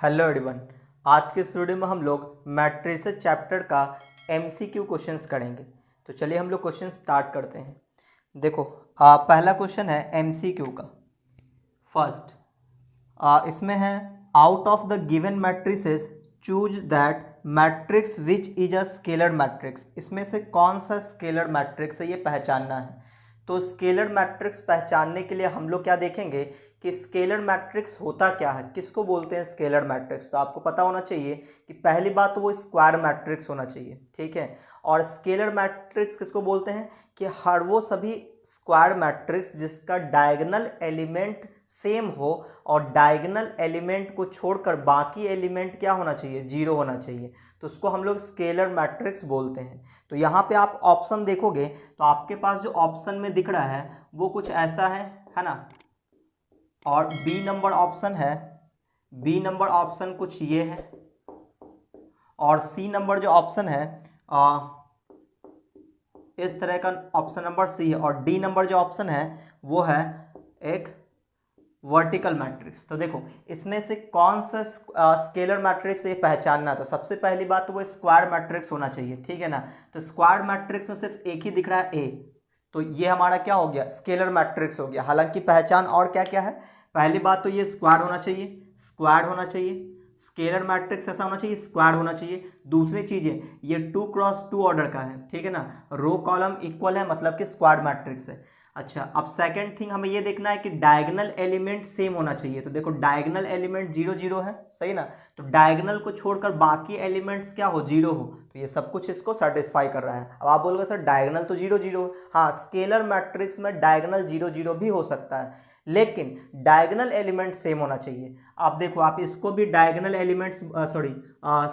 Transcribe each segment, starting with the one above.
Hello everyone. आज के इस वीडियो में हम लोग मैट्रिसेस चैप्टर का एमसीक्यू क्वेश्चंस करेंगे। तो चलिए हम लोग क्वेश्चन स्टार्ट करते हैं। देखो, पहला क्वेश्चन है एमसीक्यू का। फर्स्ट, इसमें है out of the given matrices choose that matrix which is a scalar matrix. इसमें से कौन सा स्केलर मैट्रिक्स है ये पहचानना है। तो स्केलर मैट्रिक्स पहचानने के लिए हम लोग क्या देखेंगे कि स्केलर मैट्रिक्स होता क्या है, किसको बोलते हैं स्केलर मैट्रिक्स। तो आपको पता होना चाहिए कि पहली बात तो वो स्क्वायर मैट्रिक्स होना चाहिए, ठीक है। और स्केलर मैट्रिक्स किसको बोलते हैं कि हर वो सभी स्क्वायर मैट्रिक्स जिसका डायगोनल एलिमेंट सेम हो और डायगोनल एलिमेंट को छोड़कर बाकी एलिमेंट क्या होना चाहिए, जीरो होना चाहिए। तो उसको हम लोग स्केलर मैट्रिक्स बोलते हैं। तो यहाँ पे आप ऑप्शन देखोगे तो आपके पास जो ऑप्शन में दिख रहा है वो कुछ ऐसा है ना। और बी नंबर ऑप्शन है, बी नंबर ऑप्शन कुछ ये है। और सी नंबर जो ऑप्शन है इस तरह का ऑप्शन नंबर सी है। और डी नंबर जो ऑप्शन है वो है एक वर्टिकल मैट्रिक्स। तो देखो इसमें से कौन सा स्केलर मैट्रिक्स ये पहचानना है। तो सबसे पहली बात तो वो स्क्वायर मैट्रिक्स होना चाहिए, ठीक है ना। तो स्क्वायर मैट्रिक्स में सिर्फ एक ही दिख रहा है ए, तो ये हमारा क्या हो गया, स्केलर मैट्रिक्स हो गया। हालांकि पहचान और क्या क्या है, पहली बात तो ये स्क्वायर होना चाहिए, स्क्वायर होना चाहिए, स्केलर मैट्रिक्स ऐसा होना चाहिए, स्क्वायर होना चाहिए। दूसरी चीज़ है ये 2x2 ऑर्डर का है, ठीक है ना। रो कॉलम इक्वल है मतलब कि स्क्वायर मैट्रिक्स है। अच्छा, अब सेकंड थिंग हमें ये देखना है कि डायगोनल एलिमेंट सेम होना चाहिए। तो देखो डायगोनल एलिमेंट 0 0 है, सही ना। तो डायगोनल को छोड़कर बाकी एलिमेंट्स क्या हो, 0 हो। तो ये सब कुछ इसको सेटिस्फाई कर रहा है। अब आप बोलोगे सर डायगोनल तो 0 0। हाँ, स्केलर मैट्रिक्स में डायगोनल 0 0 भी हो सकता है, लेकिन डायगोनल एलिमेंट सेम होना चाहिए। आप देखो, आप इसको भी डायगोनल एलिमेंट्स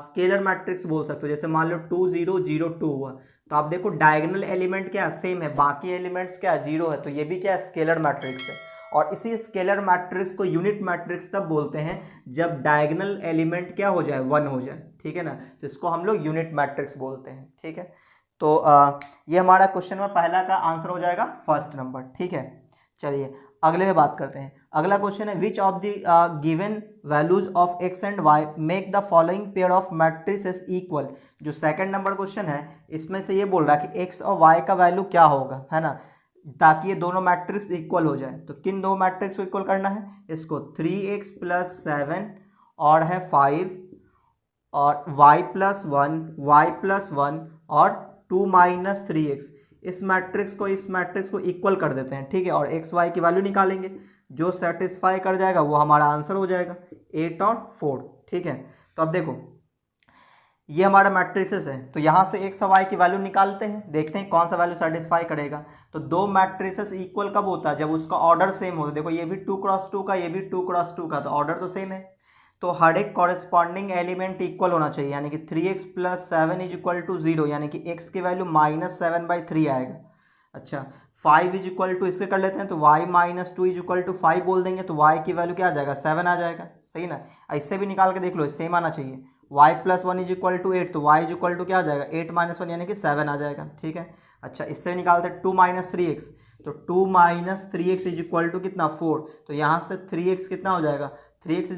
स्केलर मैट्रिक्स बोल सकते हो। जैसे मान लो 2 0 0 2 हुआ, तो आप देखो डायगोनल एलिमेंट क्या सेम है, बाकी एलिमेंट्स क्या जीरो है। तो ये भी क्या स्केलर मैट्रिक्स है। और इसी स्केलर मैट्रिक्स को यूनिट मैट्रिक्स तब बोलते हैं जब डायगोनल एलिमेंट क्या हो जाए, 1 हो जाए, ठीक है ना। तो इसको हम लोग यूनिट मैट्रिक्स बोलते हैं, ठीक है। तो ये हमारा क्वेश्चन में पहला का आंसर हो जाएगा फर्स्ट नंबर, ठीक है। चलिए अगले में बात करते हैं। अगला क्वेश्चन है which of the given values of x and y make the following pair of matrices equal. जो सेकंड नंबर क्वेश्चन है इसमें से ये बोल रहा है कि एक्स और वाई का वैल्यू क्या होगा, है ना, ताकि ये दोनों मैट्रिक्स इक्वल हो जाए। तो किन दो मैट्रिक्स को इक्वल करना है, इसको 3x + 7 और है 5 और y+1 और 2 - 3x। इस मैट्रिक्स को इक्वल कर देते हैं, ठीक है। और एक्स वाई की वैल्यू निकालेंगे, जो सेटिस्फाई कर जाएगा वो हमारा आंसर हो जाएगा 8 और 4, ठीक है। तो अब देखो ये हमारा मैट्रिसेस है, तो यहाँ से एक्स और वाई की वैल्यू निकालते हैं, देखते हैं कौन सा वैल्यू सेटिस्फाई करेगा। तो दो मैट्रिसेस इक्वल कब होता है, जब उसका ऑर्डर सेम हो। तो देखो ये भी 2x2 का, ये भी 2x2 का, तो ऑर्डर तो सेम है। तो हर एक कॉरेस्पॉन्डिंग एलिमेंट इक्वल होना चाहिए, यानी कि 3x + 7 = 0, यानी कि x की वैल्यू -7/3 आएगा। अच्छा, 5 इसके कर लेते हैं, तो y - 2 = 5 बोल देंगे, तो y की वैल्यू क्या आ जाएगा, 7 आ जाएगा, सही ना। इससे भी निकाल के देख लो, सेम आना चाहिए। y+1 = 8, तो y क्या आ जाएगा, 8 - 1 यानी कि 7 आ जाएगा, ठीक है। अच्छा, इससे निकालते हैं 2 - 3x, तो 2 - 3x = कितना, 4। तो यहाँ से 3x कितना हो जाएगा, 3x =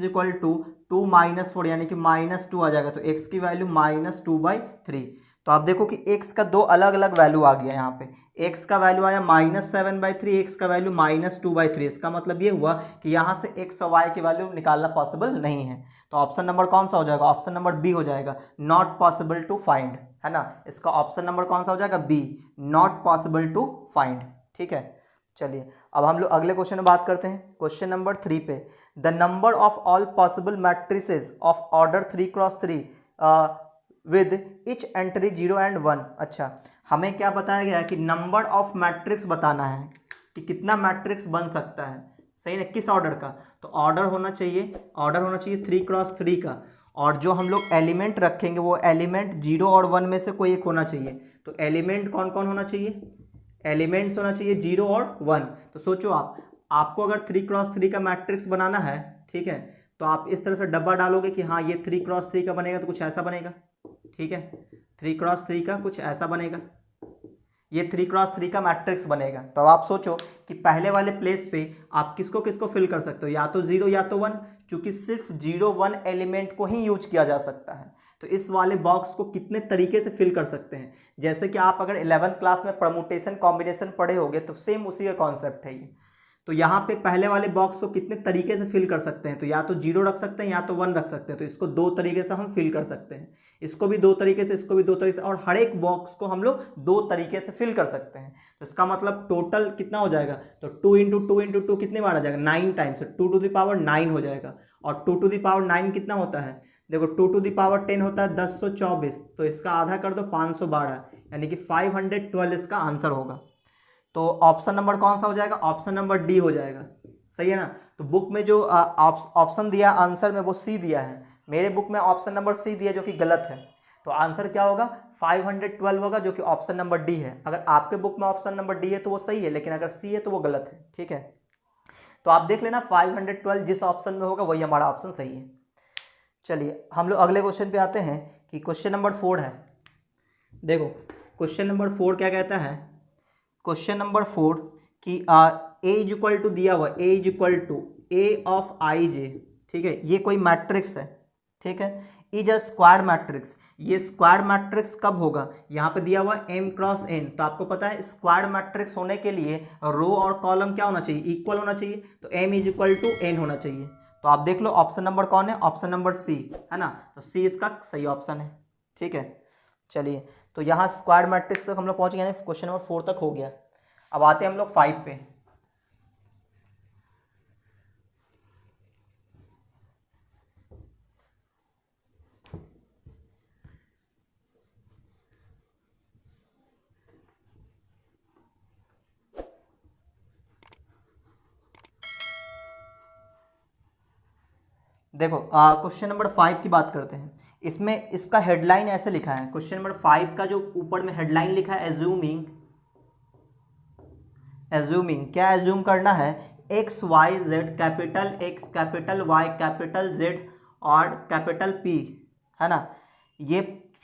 2 - 4 यानी कि -2 आ जाएगा। तो x की वैल्यू -2/3। तो आप देखो कि x का दो अलग अलग वैल्यू आ गया। यहाँ पे x का वैल्यू आया -7/3, x का वैल्यू -2/3। इसका मतलब ये हुआ कि यहाँ से x और y की वैल्यू निकालना पॉसिबल नहीं है। तो ऑप्शन नंबर कौन सा हो जाएगा, ऑप्शन नंबर बी हो जाएगा, नॉट पॉसिबल टू फाइंड, है ना। इसका ऑप्शन नंबर कौन सा हो जाएगा, B, not possible to find, ठीक है। चलिए अब हम लोग अगले क्वेश्चन में बात करते हैं, क्वेश्चन नंबर 3 पे। The number of all possible matrices of order 3x3 with etch entry 0 and 1। अच्छा, हमें क्या बताया गया है कि नंबर ऑफ मैट्रिक्स बताना है कि कितना मैट्रिक्स बन सकता है, सही ना, किस ऑर्डर का। तो ऑर्डर होना चाहिए 3x3 का। और जो हम लोग एलिमेंट रखेंगे वो एलिमेंट 0 और 1 में से कोई एक होना चाहिए। तो एलिमेंट कौन कौन होना चाहिए, एलिमेंट्स होना चाहिए 0 और 1। तो सोचो आपको अगर 3x3 का मैट्रिक्स बनाना है, ठीक है, तो आप इस तरह से डब्बा डालोगे कि हाँ ये 3x3 का बनेगा, तो कुछ ऐसा बनेगा, ठीक है। 3x3 का कुछ ऐसा बनेगा, ये 3x3 का मैट्रिक्स बनेगा। तो अब आप सोचो कि पहले वाले प्लेस पे आप किसको किसको फिल कर सकते हो, या तो 0 या तो 1, क्योंकि सिर्फ 0 1 एलिमेंट को ही यूज किया जा सकता है। तो इस वाले बॉक्स को कितने तरीके से फिल कर सकते हैं, जैसे कि आप अगर 11th क्लास में परमुटेशन कॉम्बिनेशन पढ़े होंगे तो सेम उसी का कॉन्सेप्ट है ये। तो यहाँ पे पहले वाले बॉक्स को कितने तरीके से फिल कर सकते हैं, तो या तो 0 रख सकते हैं या तो 1 रख सकते हैं। तो इसको 2 तरीके से हम फिल कर सकते हैं, इसको भी 2 तरीके से, इसको भी 2 तरीके से, और हर एक बॉक्स को हम लोग 2 तरीके से फिल कर सकते हैं। तो इसका मतलब टोटल कितना हो जाएगा, तो 2 इंटू 2 इंटू 2 कितने बार आ जाएगा, 9 टाइम्स, 2 टू द पावर 9 हो जाएगा। और 2 टू द पावर 9 कितना होता है, देखो 2 टू द पावर 10 होता है 1024, तो इसका आधा कर दो 512, यानी कि 512 इसका आंसर होगा। तो ऑप्शन नंबर कौन सा हो जाएगा, ऑप्शन नंबर डी हो जाएगा, सही है ना। तो बुक में जो ऑप्शन दिया आंसर में वो सी दिया है, मेरे बुक में ऑप्शन नंबर सी दिया जो कि गलत है। तो आंसर क्या होगा, 512 होगा, जो कि ऑप्शन नंबर डी है। अगर आपके बुक में ऑप्शन नंबर डी है तो वो सही है, लेकिन अगर सी है तो वो गलत है, ठीक है। तो आप देख लेना 512 जिस ऑप्शन में होगा वही हमारा ऑप्शन सही है। चलिए हम लोग अगले क्वेश्चन पे आते हैं कि क्वेश्चन नंबर 4 है। देखो क्वेश्चन नंबर 4 क्या कहता है, क्वेश्चन नंबर 4 कि ए इज इक्वल टू दिया हुआ, A is equal to A of I J, ठीक है। ये कोई मैट्रिक्स है, ठीक है, इज अ स्क्वायर मैट्रिक्स। ये स्क्वायर मैट्रिक्स कब होगा, यहाँ पे दिया हुआ m क्रॉस n। तो आपको पता है स्क्वायर मैट्रिक्स होने के लिए रो और कॉलम क्या होना चाहिए, इक्वल होना चाहिए। तो m is equal to n होना चाहिए। तो आप देख लो ऑप्शन नंबर कौन है, ऑप्शन नंबर सी है ना। तो सी इसका सही ऑप्शन है, ठीक है। चलिए तो यहाँ स्क्वायर मैट्रिक्स तक हम लोग पहुँच गए, क्वेश्चन नंबर 4 तक हो गया। अब आते हैं हम लोग 5 पे। देखो क्वेश्चन नंबर 5 की बात करते हैं। इसमें इसका हेडलाइन ऐसे लिखा है, क्वेश्चन नंबर 5 का जो ऊपर में हेडलाइन लिखा है एज्यूमिंग, एज्यूमिंग क्या एज्यूम करना है, x y z, capital X capital Y capital Z और कैपिटल पी, है ना। ये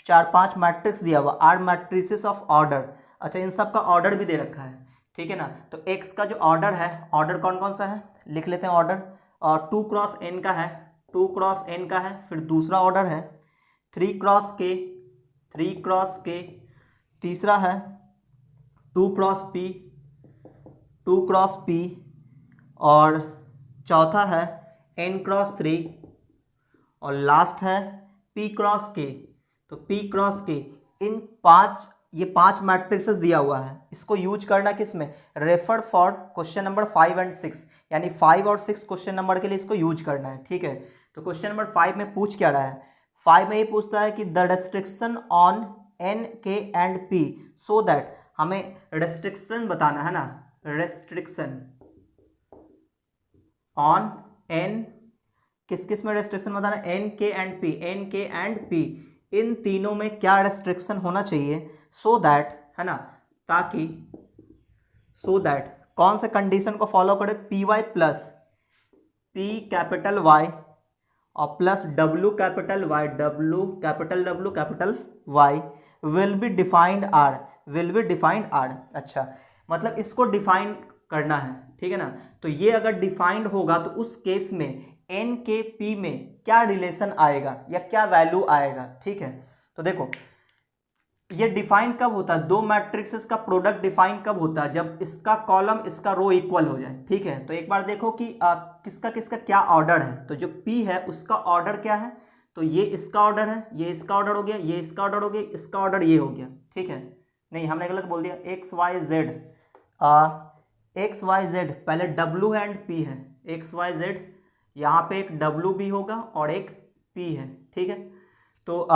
4-5 मैट्रिक्स दिया हुआ, आर मैट्रिसेस ऑफ ऑर्डर। अच्छा इन सब का ऑर्डर भी दे रखा है, ठीक है ना। तो एक्स का जो ऑर्डर है, ऑर्डर कौन कौन सा है लिख लेते हैं ऑर्डर। और 2 क्रॉस एन का है, 2 क्रॉस एन का है। फिर दूसरा ऑर्डर है 3 क्रॉस के, 3 क्रॉस के। तीसरा है 2 क्रॉस पी, 2 क्रॉस पी। और चौथा है n क्रॉस 3। और लास्ट है p क्रॉस के। तो p क्रॉस के, इन 5, ये 5 मैट्रिक्सेस दिया हुआ है। इसको यूज करना किस में, refer for question number 5 and 6, यानी 5 और 6 क्वेश्चन नंबर के लिए इसको यूज करना है, ठीक है। तो क्वेश्चन नंबर 5 में पूछ क्या रहा है, 5 में ये पूछता है कि the restriction on n k and p so that, हमें रेस्ट्रिक्शन बताना है ना, रेस्ट्रिक्शन ऑन n, किस किस में रेस्ट्रिक्शन बताना है, n k and p, n k and p, इन तीनों में क्या रेस्ट्रिक्शन होना चाहिए, सो दैट, है ना, ताकि, सो दैट कौन से कंडीशन को फॉलो करे, P Y plus P capital Y और plus W capital Y, W capital Y will be defined are, will be defined are. अच्छा मतलब इसको डिफाइन करना है, ठीक है ना। तो ये अगर डिफाइंड होगा तो उस केस में एन के पी में क्या रिलेशन आएगा या क्या वैल्यू आएगा, ठीक है। तो देखो ये डिफाइन कब होता है, दो मैट्रिक्सेस का प्रोडक्ट डिफाइन कब होता है, जब इसका कॉलम इसका रो इक्वल हो जाए, ठीक है। तो एक बार देखो कि किसका किसका क्या ऑर्डर है। तो जो P है उसका ऑर्डर क्या है, तो ये इसका ऑर्डर है, ये इसका ऑर्डर हो गया, ये इसका ऑर्डर हो गया, इसका ऑर्डर ये हो गया, ठीक है। नहीं हमने गलत बोल दिया, x y z, x y z पहले W एंड P है, एक्स वाई जेड, यहाँ पे एक W भी होगा और एक P है, ठीक है। तो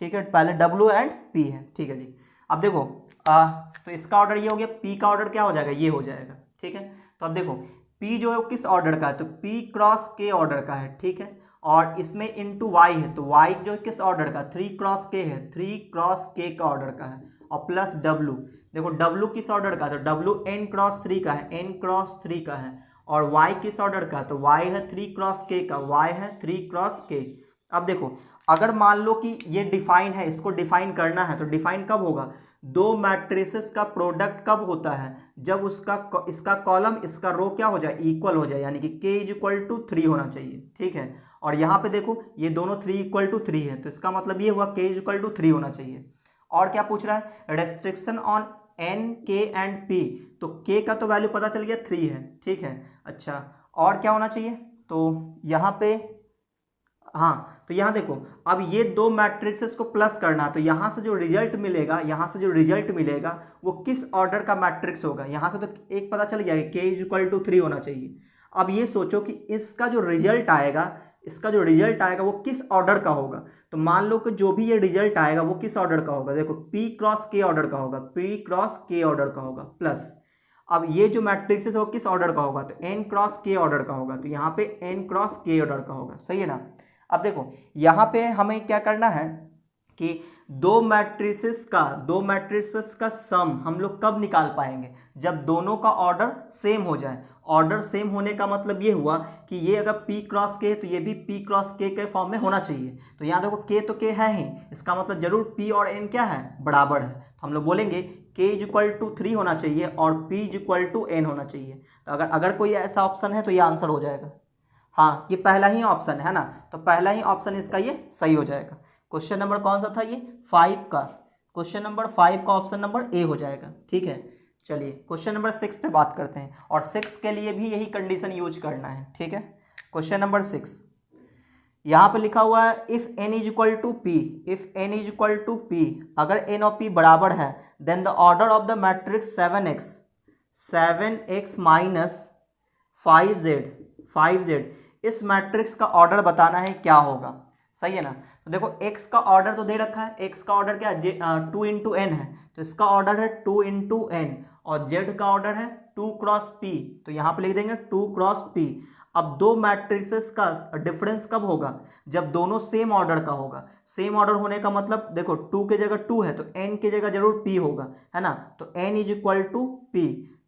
ठीक है पहले W एंड P है, ठीक है जी। अब देखो तो इसका ऑर्डर ये हो गया, P का ऑर्डर क्या हो जाएगा, ये हो जाएगा, ठीक है। तो अब देखो P जो है वो किस ऑर्डर का है, तो P क्रॉस K ऑर्डर का है, ठीक है। और इसमें इनटू Y है, तो Y जो किस ऑर्डर का, 3 क्रॉस K है, 3 क्रॉस K का ऑर्डर का है। और प्लस W, देखो W किस ऑर्डर का है, तो W n क्रॉस 3 का है, n क्रॉस 3 का है। और Y किस ऑर्डर का, तो Y है 3 क्रॉस K का, Y है 3 क्रॉस K। अब देखो अगर मान लो कि ये डिफाइन है, इसको डिफाइन करना है, तो डिफाइन कब होगा, दो मैट्रिसेस का प्रोडक्ट कब होता है, जब इसका कॉलम इसका रो क्या हो जाए, इक्वल हो जाए, यानी कि k इज इक्वल टू 3 होना चाहिए, ठीक है। और यहाँ पे देखो ये दोनों 3 इक्वल टू 3 है, तो इसका मतलब ये हुआ k इज इक्वल टू 3 होना चाहिए। और क्या पूछ रहा है, restriction on n k and p, तो k का तो वैल्यू पता चल गया 3 है, ठीक है। अच्छा, और क्या होना चाहिए, तो यहाँ पे हाँ, तो यहाँ देखो अब ये दो मैट्रिक्सेस को प्लस करना, तो यहाँ से जो रिजल्ट मिलेगा, यहाँ से जो रिजल्ट मिलेगा वो किस ऑर्डर का मैट्रिक्स होगा। यहाँ से तो एक पता चल गया कि k इज इक्वल टू 3 होना चाहिए। अब ये सोचो कि इसका जो रिजल्ट आएगा, इसका जो रिजल्ट आएगा वो किस ऑर्डर का होगा। तो मान लो कि जो भी ये रिजल्ट आएगा वो किस ऑर्डर का होगा, देखो p क्रॉस k ऑर्डर का होगा, p क्रॉस k ऑर्डर का होगा, प्लस अब ये जो मैट्रिक्सेस हो किस ऑर्डर का होगा, तो n क्रॉस k ऑर्डर का होगा, तो यहाँ पे n क्रॉस k ऑर्डर का होगा, सही है ना। अब देखो यहाँ पे हमें क्या करना है कि दो मैट्रिसेस का सम हम लोग कब निकाल पाएंगे, जब दोनों का ऑर्डर सेम हो जाए। ऑर्डर सेम होने का मतलब ये हुआ कि ये अगर p क्रॉस k है तो ये भी p क्रॉस k के फॉर्म में होना चाहिए। तो यहाँ देखो k तो k है ही, इसका मतलब जरूर p और n क्या है, बराबर है। तो हम लोग बोलेंगे k इज इक्वल टू 3 होना चाहिए और p is equal to n होना चाहिए। तो अगर कोई ऐसा ऑप्शन है तो ये आंसर हो जाएगा। हाँ, ये पहला ही ऑप्शन है ना, तो पहला ही ऑप्शन इसका ये सही हो जाएगा। क्वेश्चन नंबर कौन सा था ये, 5 का, क्वेश्चन नंबर 5 का ऑप्शन नंबर ए हो जाएगा, ठीक है। चलिए क्वेश्चन नंबर 6 पे बात करते हैं, और 6 के लिए भी यही कंडीशन यूज करना है, ठीक है। क्वेश्चन नंबर 6 यहाँ पे लिखा हुआ है if n is equal to p, if n is equal to p, अगर n और p बराबर है then the order of the matrix 7x minus 5z, इस मैट्रिक्स का ऑर्डर बताना है क्या होगा, सही है ना। तो देखो x का ऑर्डर तो दे रखा है, x का ऑर्डर क्या है 2 इंटू एन है, तो इसका ऑर्डर है 2 इंटू एन, और z का ऑर्डर है 2 क्रॉस p, तो यहाँ पे लिख देंगे 2 क्रॉस p। अब दो मैट्रिक्सेस का डिफरेंस कब होगा, जब दोनों सेम ऑर्डर का होगा। सेम ऑर्डर होने का मतलब देखो 2 की जगह 2 है तो n की जगह जरूर p होगा, है ना, तो n is equal to p।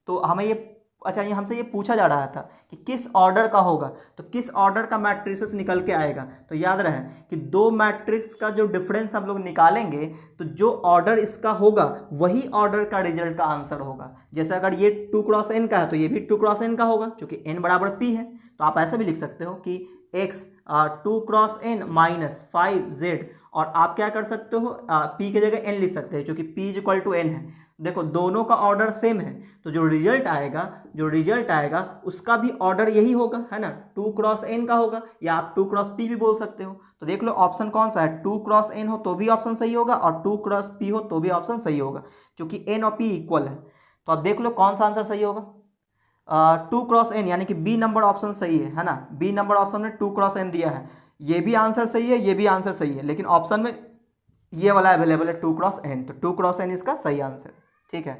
तो हमें ये अच्छा, ये हमसे ये पूछा जा रहा था कि किस ऑर्डर का होगा, तो किस ऑर्डर का मैट्रिक्स निकल के आएगा। तो याद रहे कि दो मैट्रिक्स का जो डिफरेंस हम लोग निकालेंगे तो जो ऑर्डर इसका होगा वही ऑर्डर का रिजल्ट का आंसर होगा। जैसे अगर ये 2 क्रॉस n का है तो ये भी 2 क्रॉस n का होगा, क्योंकि n बराबर p है। तो आप ऐसा भी लिख सकते हो कि x 2 cross n minus 5z, और आप क्या कर सकते हो p की जगह n लिख सकते हैं, क्योंकि p is equal to n है। देखो दोनों का ऑर्डर सेम है, तो जो रिजल्ट आएगा उसका भी ऑर्डर यही होगा, है ना, 2 क्रॉस n का होगा, या आप 2 क्रॉस p भी बोल सकते हो। तो देख लो ऑप्शन कौन सा है, 2 क्रॉस n हो तो भी ऑप्शन सही होगा और 2 क्रॉस p हो तो भी ऑप्शन सही होगा, क्योंकि n और p इक्वल है। तो अब देख लो कौन सा आंसर सही होगा, 2 क्रॉस n, यानी कि बी नंबर ऑप्शन सही है ना। बी नंबर ऑप्शन में 2 क्रॉस n दिया है, ये भी आंसर सही है, ये भी आंसर सही है, लेकिन ऑप्शन में ये वाला अवेलेबल है 2 क्रॉस n, तो 2 क्रॉस n इसका सही आंसर, ठीक है।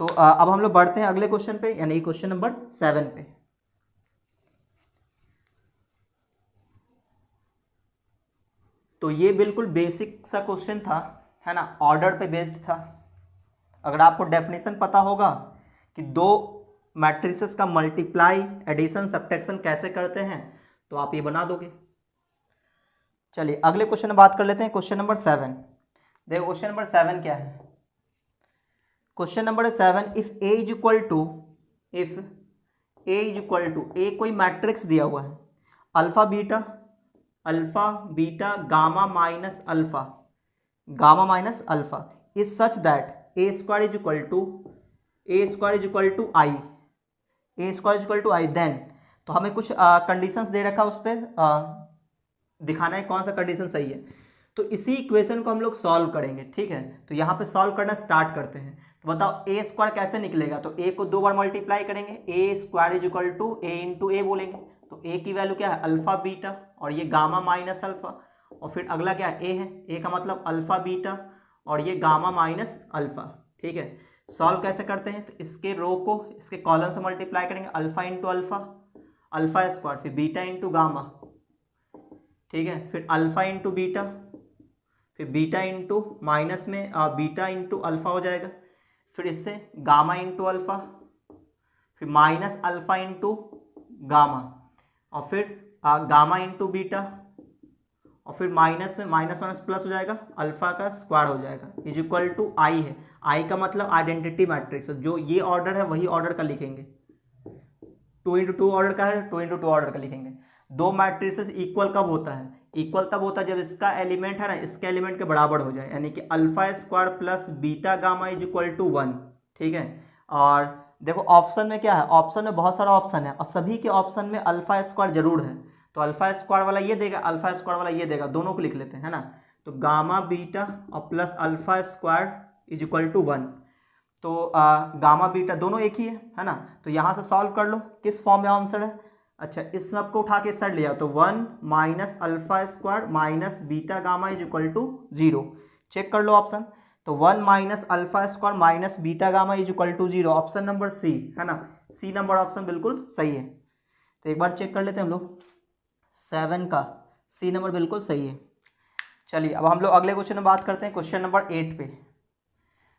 तो अब हम लोग बढ़ते हैं अगले क्वेश्चन पे, यानी क्वेश्चन नंबर 7 पे। तो ये बिल्कुल बेसिक सा क्वेश्चन था, है ना, ऑर्डर पे बेस्ड था। अगर आपको डेफिनेशन पता होगा कि दो मैट्रिसेस का मल्टीप्लाई, एडिशन, सब्ट्रैक्शन कैसे करते हैं, तो आप ये बना दोगे। चलिए अगले क्वेश्चन में बात कर लेते हैं, क्वेश्चन नंबर 7। देखो क्वेश्चन नंबर 7 क्या है, question number 7, if A is equal to A कोई मैट्रिक्स दिया हुआ है, alpha beta gamma minus alpha is such that A square is equal to I, then, तो हमें कुछ कंडीशंस दे रखा, उस पर दिखाना है कौन सा कंडीशन सही है। तो इसी इक्वेशन को हम लोग सॉल्व करेंगे, ठीक है। तो यहाँ पे सॉल्व करना स्टार्ट करते हैं। तो बताओ ए स्क्वायर कैसे निकलेगा, तो ए को 2 बार मल्टीप्लाई करेंगे, A square is equal to A into A बोलेंगे, तो ए की वैल्यू क्या है अल्फा बीटा, और ये गामा माइनस अल्फा, और फिर अगला क्या है ए है, ए का मतलब अल्फा बीटा और ये गामा माइनस अल्फा, ठीक है। सॉल्व कैसे करते हैं, तो इसके रो को इसके कॉलम से मल्टीप्लाई करेंगे, अल्फा इंटू अल्फा स्क्वायर, फिर बीटा इंटू गामा, ठीक है, फिर अल्फा इंटू बीटा, फिर बीटा इंटू माइनस में बीटा इंटू अल्फा हो जाएगा, फिर इससे गामा इंटू अल्फा, फिर माइनस अल्फा इंटू गामा, और फिर गामा इंटू बीटा, और फिर माइनस में माइनस प्लस हो जाएगा, अल्फा का स्क्वायर हो जाएगा, इज इक्वल टू आई है। आई का मतलब आइडेंटिटी मैट्रिक्स, जो ये ऑर्डर है वही ऑर्डर का लिखेंगे, 2x2 ऑर्डर का है 2x2 ऑर्डर का लिखेंगे। दो मैट्रिसेस इक्वल कब होता है? इक्वल तब होता है जब इसका एलिमेंट है ना इसके एलिमेंट के बराबर हो जाए, यानी कि alpha square plus beta gamma is equal to 1, ठीक है। और देखो ऑप्शन में क्या है, ऑप्शन में बहुत सारा ऑप्शन है और सभी के ऑप्शन में अल्फा स्क्वायर जरूर है, तो अल्फा स्क्वायर वाला ये देगा, अल्फा स्क्वायर वाला ये देगा, दोनों को लिख लेते हैं, है ना। तो गामा बीटा और plus alpha square is equal to 1, तो गामा बीटा दोनों एक ही है ना। तो यहाँ से सॉल्व कर लो किस फॉर्म में आंसर है। अच्छा, इस सब को उठा के इस साइड ले आओ, तो 1 minus alpha square minus beta gamma is equal to 0। Check कर लो ऑप्शन, तो 1 minus alpha square minus beta gamma is equal to 0, option number C, है ना। सी नंबर ऑप्शन बिल्कुल सही है। तो एक बार चेक कर लेते हैं हम लोग, 7 का सी नंबर बिल्कुल सही है। चलिए अब हम लोग अगले क्वेश्चन में बात करते हैं, क्वेश्चन नंबर 8 पे।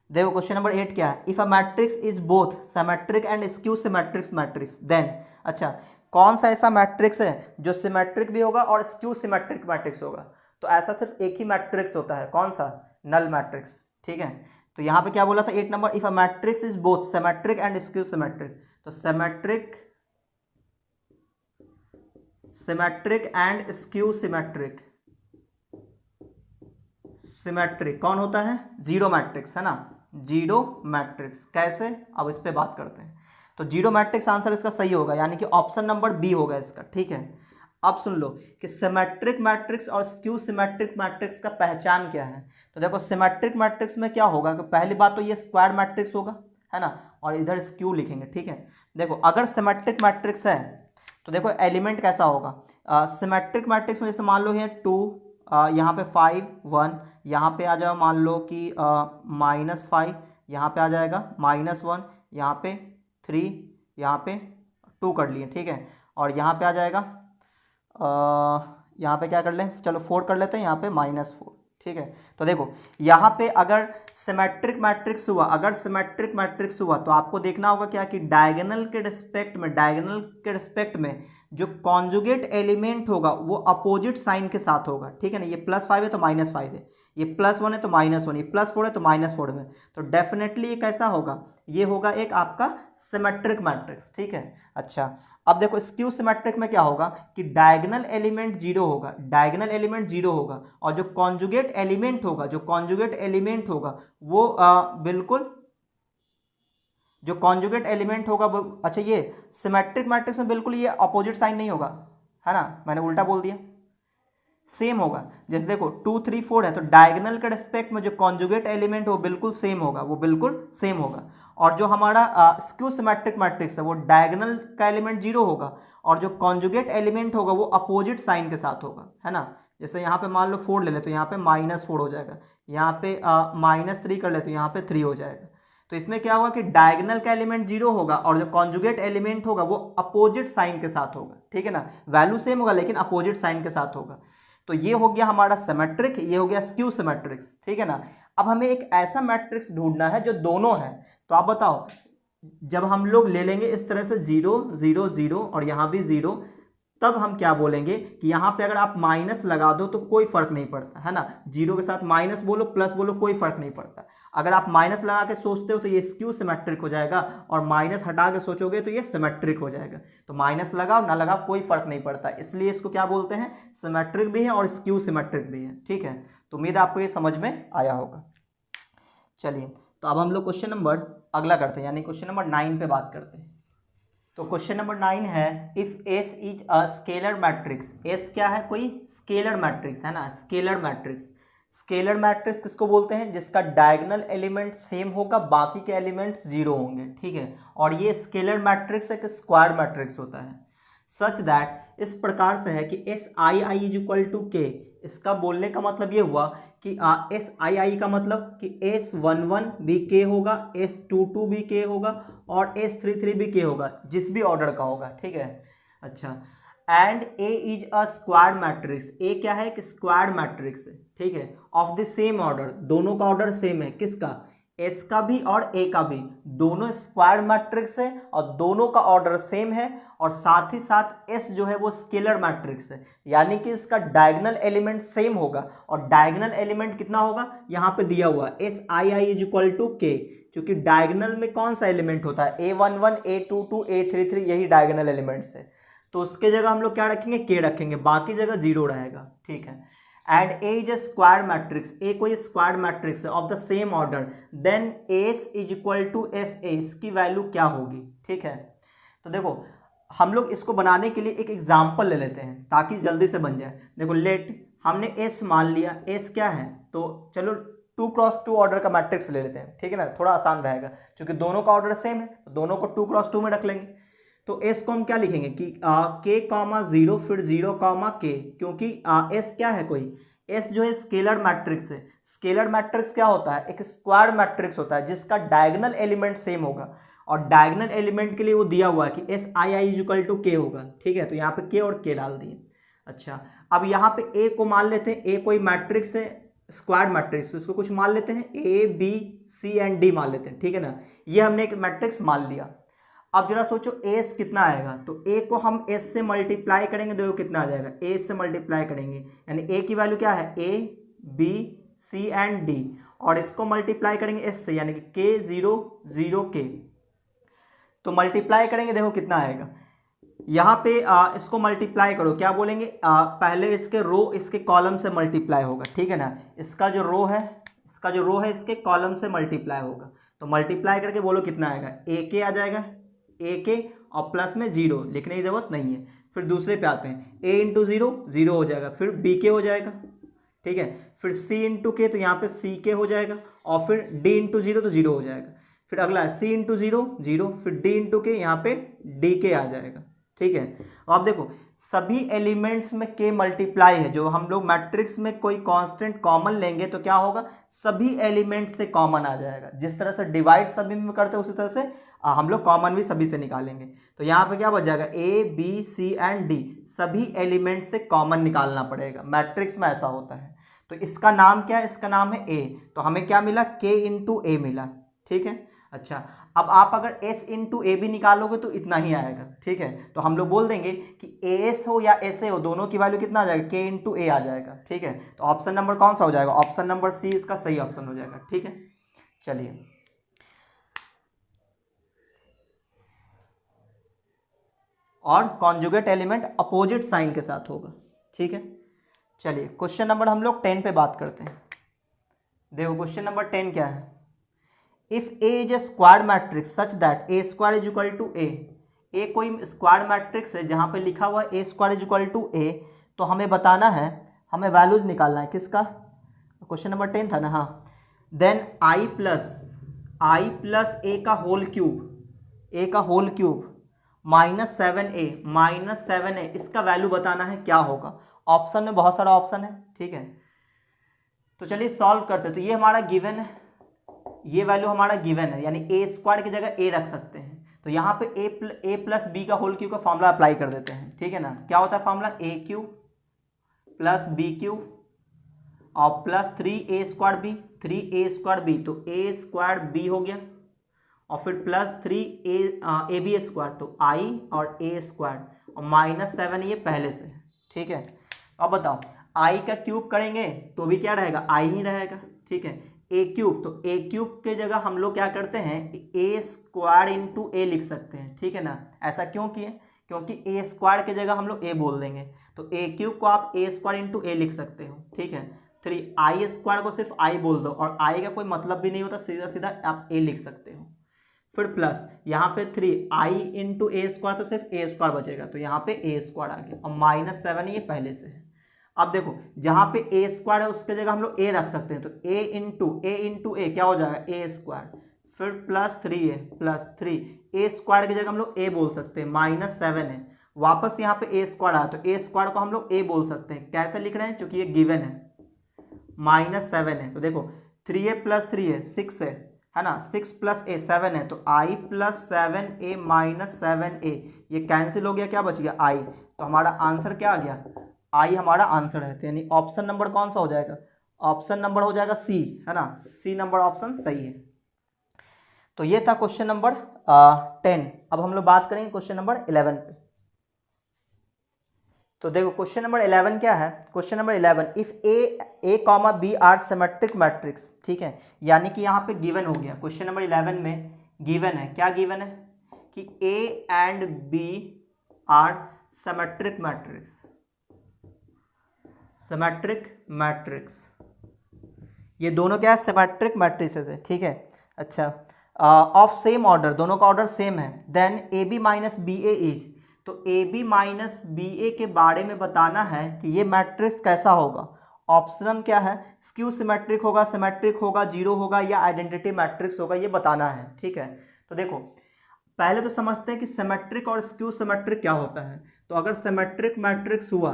देखो क्वेश्चन नंबर 8 क्या है, if a matrix is both symmetric and skew symmetric matrix then. अच्छा, कौन सा ऐसा मैट्रिक्स है जो सिमेट्रिक भी होगा और स्क्यू सिमेट्रिक मैट्रिक्स होगा? तो ऐसा सिर्फ एक ही मैट्रिक्स होता है, कौन सा? नल मैट्रिक्स, ठीक है। तो यहाँ पे क्या बोला था 8 number, if a matrix is both symmetric and skew symmetric, तो सिमेट्रिक एंड स्क्यू सिमेट्रिक कौन होता है? जीरो मैट्रिक्स, है ना, जीरो मैट्रिक्स। कैसे, अब इस पे बात करते हैं। तो जीरो मैट्रिक्स आंसर इसका सही होगा, यानी कि ऑप्शन नंबर बी होगा इसका, ठीक है। अब सुन लो कि सिमेट्रिक मैट्रिक्स और स्क्यू सिमेट्रिक मैट्रिक्स का पहचान क्या है। तो देखो सिमेट्रिक मैट्रिक्स में क्या होगा कि पहली बात तो ये स्क्वायर मैट्रिक्स होगा, है ना, और इधर स्क्यू लिखेंगे, ठीक है। देखो अगर सिमेट्रिक मैट्रिक्स है तो देखो एलिमेंट कैसा होगा, सिमेट्रिक मैट्रिक्स में जैसे मान लो ये 2, यहाँ पे 5 1, यहाँ पे आ जाओ मान लो कि -5, यहाँ पे आ जाएगा -1, यहाँ पे 3, यहाँ पे 2 कर लिए, ठीक है। और यहाँ पे आ जाएगा यहाँ पे क्या कर लें, चलो 4 कर लेते हैं, यहाँ पे -4, ठीक है। तो देखो यहाँ पे अगर सिमेट्रिक मैट्रिक्स हुआ, तो आपको देखना होगा क्या कि डायगोनल के रिस्पेक्ट में जो कॉन्जुगेट एलिमेंट होगा वो अपोजिट साइन के साथ होगा, ठीक है ना। ये +5 है तो -5 है, ये +1 है तो -1, ये +4 है तो -4 में, तो डेफिनेटली ये कैसा होगा, ये होगा एक आपका सिमेट्रिक मैट्रिक्स, ठीक है। अच्छा, अब देखो स्क्यू सिमेट्रिक में क्या होगा कि डायगोनल एलिमेंट जीरो होगा, और जो कॉन्जुगेट एलिमेंट होगा वो बिल्कुल जो कॉन्जुगेट एलिमेंट होगा वो, अच्छा ये सिमेट्रिक मैट्रिक्स में बिल्कुल ये अपोजिट साइन नहीं होगा, है ना, मैंने उल्टा बोल दिया, सेम होगा। जैसे देखो 2 3 4 है तो डायगोनल के रिस्पेक्ट में जो कॉन्जुगेट एलिमेंट हो बिल्कुल सेम होगा, और जो हमारा स्क्यू सिमेट्रिक मैट्रिक्स है वो डायगोनल का एलिमेंट 0 होगा और जो कॉन्जुगेट एलिमेंट होगा वो अपोजिट साइन के साथ होगा, है ना। जैसे यहाँ पे मान लो 4 ले ले तो यहाँ पे -4 हो जाएगा, यहाँ पे -3 कर ले तो यहाँ पे 3 हो जाएगा। तो इसमें क्या होगा कि डायगोनल का एलिमेंट 0 होगा और जो कॉन्जुगेट एलिमेंट होगा वो अपोजिट साइन के साथ होगा, ठीक है ना। वैल्यू सेम होगा लेकिन अपोजिट साइन के साथ होगा। तो ये हो गया हमारा सिमेट्रिक, ये हो गया स्क्यू सिमेट्रिक्स, ठीक है ना। अब हमें एक ऐसा मैट्रिक्स ढूंढना है जो दोनों है। तो आप बताओ, जब हम लोग ले लेंगे इस तरह से 0 0 0 और यहाँ भी 0, तब हम क्या बोलेंगे कि यहाँ पे अगर आप माइनस लगा दो तो कोई फर्क नहीं पड़ता, है ना। 0 के साथ माइनस बोलो प्लस बोलो कोई फर्क नहीं पड़ता। अगर आप माइनस लगा के सोचते हो तो ये स्क्यू सिमेट्रिक हो जाएगा, और माइनस हटा के सोचोगे तो ये सिमेट्रिक हो जाएगा। तो माइनस लगाओ ना लगाओ कोई फर्क नहीं पड़ता, इसलिए इसको क्या बोलते हैं, सिमेट्रिक भी है और स्क्यू सिमेट्रिक भी है, ठीक है। तो उम्मीद है आपको ये समझ में आया होगा। चलिए तो अब हम लोग क्वेश्चन नंबर अगला करते हैं, यानी क्वेश्चन नंबर 9 पे बात करते हैं। तो क्वेश्चन नंबर 9 है, if S is a scalar matrix. S क्या है, कोई स्केलर मैट्रिक्स, है ना, स्केलर मैट्रिक्स किसको बोलते हैं, जिसका डायगोनल एलिमेंट सेम होगा बाकी के एलिमेंट्स 0 होंगे, ठीक है। और ये स्केलर मैट्रिक्स एक स्क्वायर मैट्रिक्स होता है, सच दैट इस प्रकार से है कि S I I is equal to K. इसका बोलने का मतलब ये हुआ कि एस आई आई का मतलब कि S11 भी के होगा, S22 भी के होगा और S33 भी के होगा, जिस भी ऑर्डर का होगा, ठीक है। अच्छा, and A is a square matrix. A क्या है कि स्क्वायर मैट्रिक्स है, ठीक है, ऑफ द सेम ऑर्डर, दोनों का ऑर्डर सेम है, किसका, एस का भी और ए का भी, दोनों स्क्वायर मैट्रिक्स है और दोनों का ऑर्डर सेम है, और साथ ही साथ एस जो है वो स्केलर मैट्रिक्स है, यानी कि इसका डायगोनल एलिमेंट सेम होगा। और डायगोनल एलिमेंट कितना होगा, यहाँ पे दिया हुआ S I I is equal to K, क्योंकि डायगोनल में कौन सा एलिमेंट होता है, A11 A22 A33, यही डायगोनल एलिमेंट्स है। तो उसके जगह हम लोग क्या रखेंगे, के रखेंगे, बाकी जगह जीरो रहेगा, ठीक है। And A is a square matrix, A कोई स्क्वायर मैट्रिक्स है of the same order, then S is equal to S A, इसकी वैल्यू क्या होगी, ठीक है। तो देखो हम लोग इसको बनाने के लिए एक एग्जाम्पल ले लेते हैं ताकि जल्दी से बन जाए। देखो लेट हमने एस मान लिया, एस क्या है, तो चलो 2x2 ऑर्डर का मैट्रिक्स ले लेते हैं, ठीक है ना, थोड़ा आसान रहेगा क्योंकि दोनों का ऑर्डर सेम है, तो दोनों को 2x2 में रख लेंगे। तो एस को हम क्या लिखेंगे कि के कॉमा 0 फिर 0 कॉमा के, क्योंकि एस क्या है, कोई एस जो है स्केलर मैट्रिक्स है। स्केलर मैट्रिक्स क्या होता है, एक स्क्वायर मैट्रिक्स होता है जिसका डायगोनल एलिमेंट सेम होगा, और डायगोनल एलिमेंट के लिए वो दिया हुआ है कि S I I is equal to K होगा, ठीक है। तो यहाँ पे के और के डाल दिए। अच्छा अब यहाँ पे ए को मान लेते हैं, ए कोई मैट्रिक्स है स्क्वायर मैट्रिक्स, इसको कुछ मान लेते हैं, A B C and D मान लेते हैं, ठीक है ना। ये हमने एक मैट्रिक्स मान लिया। अब जरा सोचो एस कितना आएगा, तो ए को हम एस से मल्टीप्लाई करेंगे, देखो कितना आ जाएगा, ए से मल्टीप्लाई करेंगे, यानी ए की वैल्यू क्या है, A B C and D, और इसको मल्टीप्लाई करेंगे एस से, यानी कि के 0 0 के, तो मल्टीप्लाई करेंगे, देखो कितना आएगा। यहाँ पे इसको मल्टीप्लाई करो, क्या बोलेंगे, पहले इसके रो इसके कॉलम से मल्टीप्लाई होगा, ठीक है ना। इसका जो रो है, इसके कॉलम से मल्टीप्लाई होगा, तो मल्टीप्लाई करके बोलो कितना आएगा, ए के आ जाएगा, ए के और प्लस में 0 लिखने की जरूरत नहीं है। फिर दूसरे पे आते हैं, a इंटू 0 0 हो जाएगा, फिर b के हो जाएगा, ठीक है, फिर c इंटू के, तो यहाँ पे c के हो जाएगा, और फिर d इंटू 0 तो 0 हो जाएगा, फिर अगला है c इंटू 0 0, फिर d इंटू के, यहाँ पे d के आ जाएगा, ठीक है। अब आप देखो सभी एलिमेंट्स में के मल्टीप्लाई है, जो हम लोग मैट्रिक्स में कोई कांस्टेंट कॉमन लेंगे तो क्या होगा, सभी एलिमेंट से कॉमन आ जाएगा। जिस तरह से डिवाइड सभी में करते हैं उसी तरह से हम लोग कॉमन भी सभी से निकालेंगे। तो यहाँ पे क्या बच जाएगा, A B C and D, सभी एलिमेंट से कॉमन निकालना पड़ेगा, मैट्रिक्स में ऐसा होता है। तो इसका नाम क्या है, इसका नाम है ए, तो हमें क्या मिला, के इंटू ए मिला, ठीक है। अच्छा अब आप अगर एस इंटू ए भी निकालोगे तो इतना ही आएगा, ठीक है। तो हम लोग बोल देंगे कि ए एस हो या एस ए हो, दोनों की वैल्यू कितना आ जाएगा, के इंटू ए आ जाएगा, ठीक है। तो ऑप्शन नंबर कौन सा हो जाएगा, ऑप्शन नंबर सी इसका सही ऑप्शन हो जाएगा, ठीक है। चलिए और कॉन्जुगेट एलिमेंट अपोजिट साइन के साथ होगा, ठीक है। चलिए क्वेश्चन नंबर हम लोग 10 पे बात करते हैं। देखो क्वेश्चन नंबर 10 क्या है, if A is a square matrix such that A square is equal to A कोई स्क्वायर मैट्रिक्स है जहाँ पे लिखा हुआ है A square is equal to A, तो हमें बताना है, हमें वैल्यूज निकालना है किसका, क्वेश्चन नंबर 10 था ना, हाँ। देन आई प्लस ए का होल क्यूब माइनस 7a इसका वैल्यू बताना है क्या होगा। ऑप्शन में बहुत सारा ऑप्शन है, ठीक है। तो चलिए सॉल्व करते हैं। तो ये हमारा गिवन है, ये वैल्यू हमारा गिवन है, यानी ए स्क्वायर की जगह ए रख सकते हैं। तो यहाँ पे ए प्लस बी का होल क्यूब का फॉर्मूला अप्लाई कर देते हैं, ठीक है ना। क्या होता है फॉर्मूला, ए क्यूब प्लस बी क्यूब और प्लस 3a स्क्वायर बी, तो ए स्क्वायर बी हो गया, और फिर प्लस 3a बी स्क्वायर, तो आई और ए स्क्वायर, और माइनस 7 ये पहले से है, ठीक है। अब बताओ आई का क्यूब करेंगे तो भी क्या रहेगा, आई ही रहेगा, ठीक है। ए क्यूब, तो ए क्यूब के जगह हम लोग क्या करते हैं, ए स्क्वायर इंटू ए लिख सकते हैं, ठीक है ना। ऐसा क्यों किए, क्योंकि ए स्क्वायर के जगह हम लोग ए बोल देंगे, तो ए क्यूब को आप ए स्क्वायर इंटू ए लिख सकते हो, ठीक है। 3 आई स्क्वायर को सिर्फ आई बोल दो, और आई का कोई मतलब भी नहीं होता, सीधा सीधा आप ए लिख सकते हो। फिर प्लस यहाँ पे 3 आई इंटू ए स्क्वायर, तो सिर्फ ए स्क्वायर बचेगा, तो यहाँ पे ए स्क्वायर आ गया, और माइनस 7 ये पहले से है। अब देखो जहाँ पे ए स्क्वायर है उसके जगह हम लोग ए रख सकते हैं, तो ए इंटू ए क्या हो जाएगा, ए स्क्वायर, फिर प्लस 3 ए स्क्वायर की जगह हम लोग ए बोल सकते हैं, माइनस 7 है, वापस यहाँ पे ए स्क्वायर आया, तो ए स्क्वायर को हम लोग ए बोल सकते हैं। कैसे लिख रहे हैं, क्योंकि ये गिवन है, माइनस 7 है, तो देखो 3a प्लस 3 है 6 है ना, 6 प्लस ए 7 है, तो आई प्लस 7a माइनस 7a, ये कैंसिल हो गया, क्या बच गया, आई। तो हमारा आंसर क्या आ गया, आई हमारा आंसर है। तो यानी ऑप्शन नंबर कौन सा हो जाएगा, ऑप्शन नंबर हो जाएगा सी, है ना, सी नंबर ऑप्शन सही है, तो ये था क्वेश्चन नंबर 10। अब हम लोग बात करेंगे क्वेश्चन नंबर 11 पे। तो देखो क्वेश्चन नंबर 11 क्या है। Question number 11, if A comma B are symmetric matrix, ठीक है, यानी कि यहाँ पे गिवन हो गया। क्वेश्चन नंबर 11 में गिवन है, क्या गिवन है कि A and B are symmetric matrix, symmetric matrix, ये दोनों क्या है, सिमेट्रिक मैट्रिसेस है, ठीक है। अच्छा, ऑफ सेम ऑर्डर, दोनों का ऑर्डर सेम है। Then A B minus B A is, तो A B minus B A के बारे में बताना है कि ये मैट्रिक्स कैसा होगा। ऑप्शन क्या है, स्क्यू सिमेट्रिक होगा, सिमेट्रिक होगा, जीरो होगा, या आइडेंटिटी मैट्रिक्स होगा, ये बताना है, ठीक है। तो देखो पहले तो समझते हैं कि सिमेट्रिक और स्क्यू सिमेट्रिक क्या होता है। तो अगर सिमेट्रिक मैट्रिक्स हुआ,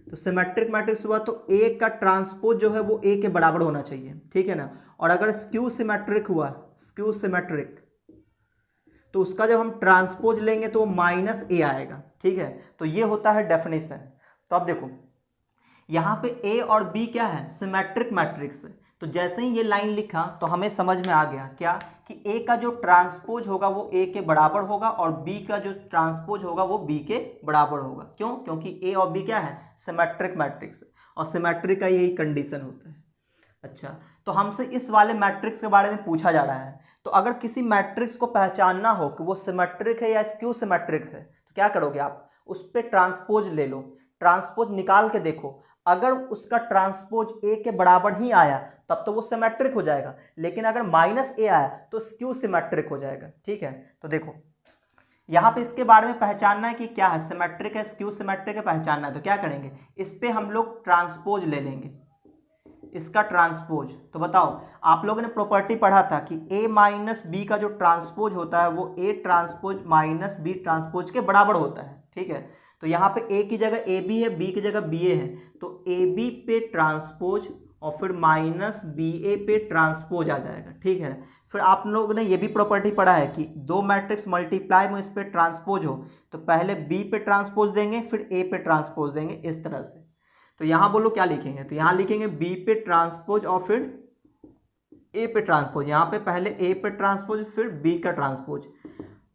तो सिमेट्रिक मैट्रिक्स हुआ तो ए का ट्रांसपोज जो है वो ए के बराबर होना चाहिए, ठीक है ना। और अगर स्क्यू सिमेट्रिक हुआ, स्क्यू सिमेट्रिक, तो उसका जब हम ट्रांसपोज लेंगे तो वो माइनस ए आएगा, ठीक है। तो ये होता है डेफिनेशन। तो अब देखो यहाँ पे ए और बी क्या है, सिमेट्रिक मैट्रिक्स है। तो जैसे ही ये लाइन लिखा तो हमें समझ में आ गया क्या, कि ए का जो ट्रांसपोज होगा वो ए के बराबर होगा और बी का जो ट्रांसपोज होगा वो बी के बराबर होगा। क्यों, क्योंकि ए और बी क्या है, सिमेट्रिक मैट्रिक्स है, और सिमेट्रिक का यही कंडीशन होता है। अच्छा, तो हमसे इस वाले मैट्रिक्स के बारे में पूछा जा रहा है। तो अगर किसी मैट्रिक्स को पहचानना हो कि वो सिमेट्रिक है या स्क्यू सिमेट्रिक है, तो क्या करोगे आप, उस पर ट्रांसपोज ले लो, ट्रांसपोज निकाल के देखो। अगर उसका ट्रांसपोज ए के बराबर ही आया तब तो वो सिमेट्रिक हो जाएगा, लेकिन अगर माइनस ए आया तो स्क्यू सिमेट्रिक हो जाएगा, ठीक है। तो देखो यहाँ पे इसके बारे में पहचानना है कि क्या है, सिमेट्रिक है, स्क्यू सिमेट्रिक है, पहचानना है। तो क्या करेंगे, इस पे हम लोग ट्रांसपोज ले लेंगे, इसका ट्रांसपोज। तो बताओ, आप लोगों ने प्रॉपर्टी पढ़ा था कि ए माइनस बी का जो ट्रांसपोज होता है वो A transpose minus B transpose के बराबर होता है, ठीक है। तो यहाँ पे ए की जगह ए बी है, बी की जगह बी ए है, तो ए बी पे ट्रांसपोज और फिर माइनस बी ए पे ट्रांसपोज आ जाएगा, ठीक है। फिर आप लोगों ने ये भी प्रॉपर्टी पढ़ा है कि दो मैट्रिक्स मल्टीप्लाई में इस पे ट्रांसपोज हो तो पहले बी पे ट्रांसपोज देंगे फिर ए पे ट्रांसपोज देंगे, इस तरह से। तो यहाँ बोलो क्या लिखेंगे, तो यहाँ लिखेंगे बी पे ट्रांसपोज और फिर ए पे ट्रांसपोज। यहाँ पे पहले ए पे ट्रांसपोज फिर बी का ट्रांसपोज।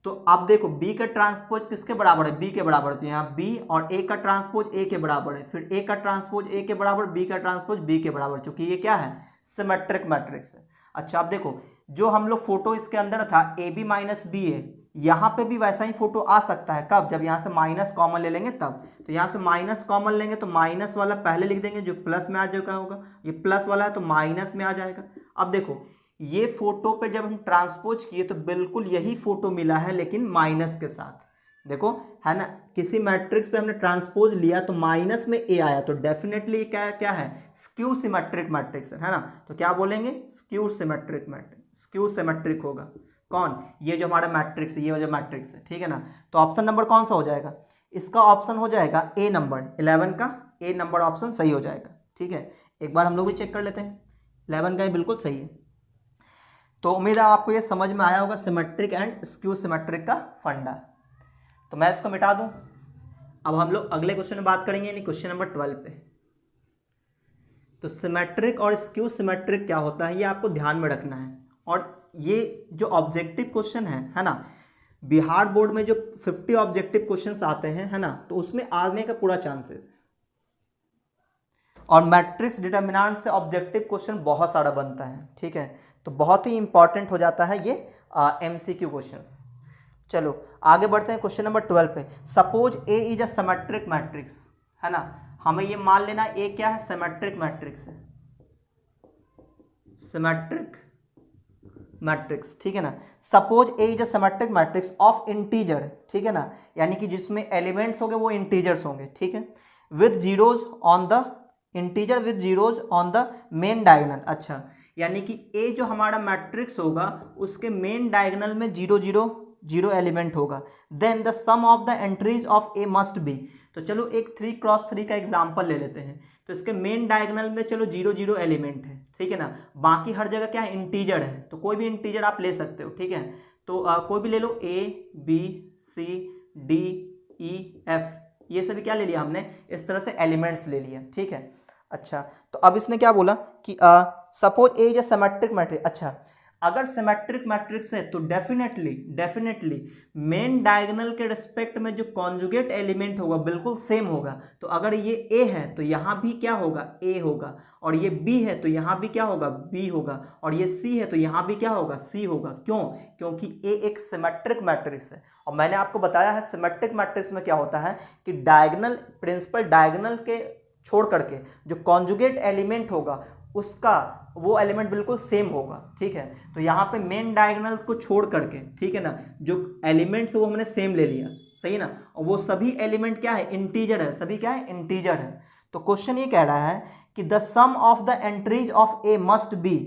तो आप देखो बी का ट्रांसपोज किसके बराबर है, बी के बराबर। तो यहाँ बी और ए का ट्रांसपोज ए के बराबर है, फिर ए का ट्रांसपोज ए के बराबर, बी का ट्रांसपोज बी के बराबर, चूंकि ये क्या है, सिमेट्रिक मैट्रिक्स है। अच्छा, आप देखो जो हम लोग फोटो इसके अंदर था ए बी माइनस बी ए, यहाँ पे भी वैसा ही फोटो आ सकता है। कब, जब यहाँ से माइनस कॉमन ले लेंगे तब। तो यहाँ से माइनस कॉमन लेंगे तो माइनस वाला पहले लिख देंगे, जो प्लस में आ जाएगा होगा, ये प्लस वाला है तो माइनस में आ जाएगा। अब देखो ये फोटो पे जब हम ट्रांसपोज किए तो बिल्कुल यही फोटो मिला है लेकिन माइनस के साथ, देखो है ना। किसी मैट्रिक्स पे हमने ट्रांसपोज लिया तो माइनस में ए आया, तो डेफिनेटली क्या क्या है, स्क्यू सिमेट्रिक मैट्रिक्स है ना। तो क्या बोलेंगे, skew symmetric matrix, skew symmetric होगा कौन, ये जो हमारा मैट्रिक्स है, ये जो मैट्रिक्स है, ठीक है ना। तो ऑप्शन नंबर कौन सा हो जाएगा, इसका ऑप्शन हो जाएगा ए नंबर, 11 का ए नंबर ऑप्शन सही हो जाएगा, ठीक है। एक बार हम लोग भी चेक कर लेते हैं, 11 का ये बिल्कुल सही है। तो उम्मीद है आपको ये समझ में आया होगा सिमेट्रिक एंड स्क्यू सिमेट्रिक का फंडा। तो मैं इसको मिटा दूं। अब हम लोग अगले क्वेश्चन में बात करेंगे, यानी क्वेश्चन नंबर 12 पे। तो सिमेट्रिक और स्क्यू सिमेट्रिक क्या होता है ये आपको ध्यान में रखना है। और ये जो ऑब्जेक्टिव क्वेश्चन है ना, बिहार बोर्ड में जो 50 ऑब्जेक्टिव क्वेश्चंस आते हैं, है ना, तो उसमें आने का पूरा चांसेस है। और मैट्रिक्स डिटर्मिनेंट से ऑब्जेक्टिव क्वेश्चन बहुत सारा बनता है, ठीक है। तो बहुत ही इंपॉर्टेंट हो जाता है ये MCQ क्वेश्चंस। चलो आगे बढ़ते हैं क्वेश्चन नंबर 12 पे। Suppose A is a symmetric matrix, है ना, हमें ये मान लेना ए क्या है, सिमेट्रिक मैट्रिक्स है, सिमेट्रिक मैट्रिक्स, ठीक है ना। Suppose A is a symmetric matrix of integer, ठीक है ना, यानी कि जिसमें एलिमेंट्स होंगे वो इंटीजर्स होंगे, ठीक है, with zeros on the integer with zeros on the main diagonal. अच्छा, यानी कि ए जो हमारा मैट्रिक्स होगा उसके मेन डायगोनल में 0 0 0 एलिमेंट होगा। Then the sum of the entries of A must be. तो चलो एक 3x3 का एग्जाम्पल ले लेते हैं। तो इसके मेन डायगोनल में चलो 0 0 एलिमेंट है, ठीक है ना, बाकी हर जगह क्या है, इंटीजर है। तो कोई भी इंटीजर आप ले सकते हो, ठीक है। तो कोई भी ले लो, A B C D E F, ये सभी क्या ले लिया हमने, इस तरह से एलिमेंट्स ले लिया, ठीक है। अच्छा, तो अब इसने क्या बोला कि suppose A is a symmetric matrix. अच्छा, अगर सिमेट्रिक मैट्रिक्स है तो डेफिनेटली मेन डायगोनल के रिस्पेक्ट में जो कॉन्जुगेट एलिमेंट होगा बिल्कुल सेम होगा। तो अगर ये ए है तो यहाँ भी क्या होगा, ए होगा, और ये बी है तो यहाँ भी क्या होगा, बी होगा, और ये सी है तो यहाँ भी क्या होगा, सी होगा। क्यों? क्योंकि ए एक सिमेट्रिक मैट्रिक्स है। और मैंने आपको बताया है सिमेट्रिक मैट्रिक्स में क्या होता है कि डायगोनल, प्रिंसिपल डायगोनल के छोड़ करके जो कॉन्जुगेट एलिमेंट होगा उसका वो एलिमेंट बिल्कुल सेम होगा। ठीक है, तो यहाँ पे मेन डायगोनल को छोड़ करके, ठीक है ना, जो एलिमेंट्स वो हमने सेम ले लिया, सही ना, और वो सभी एलिमेंट क्या है, इंटीजर है, सभी क्या है, इंटीजर है। तो क्वेश्चन ये कह रहा है कि the sum of the entries of A must be,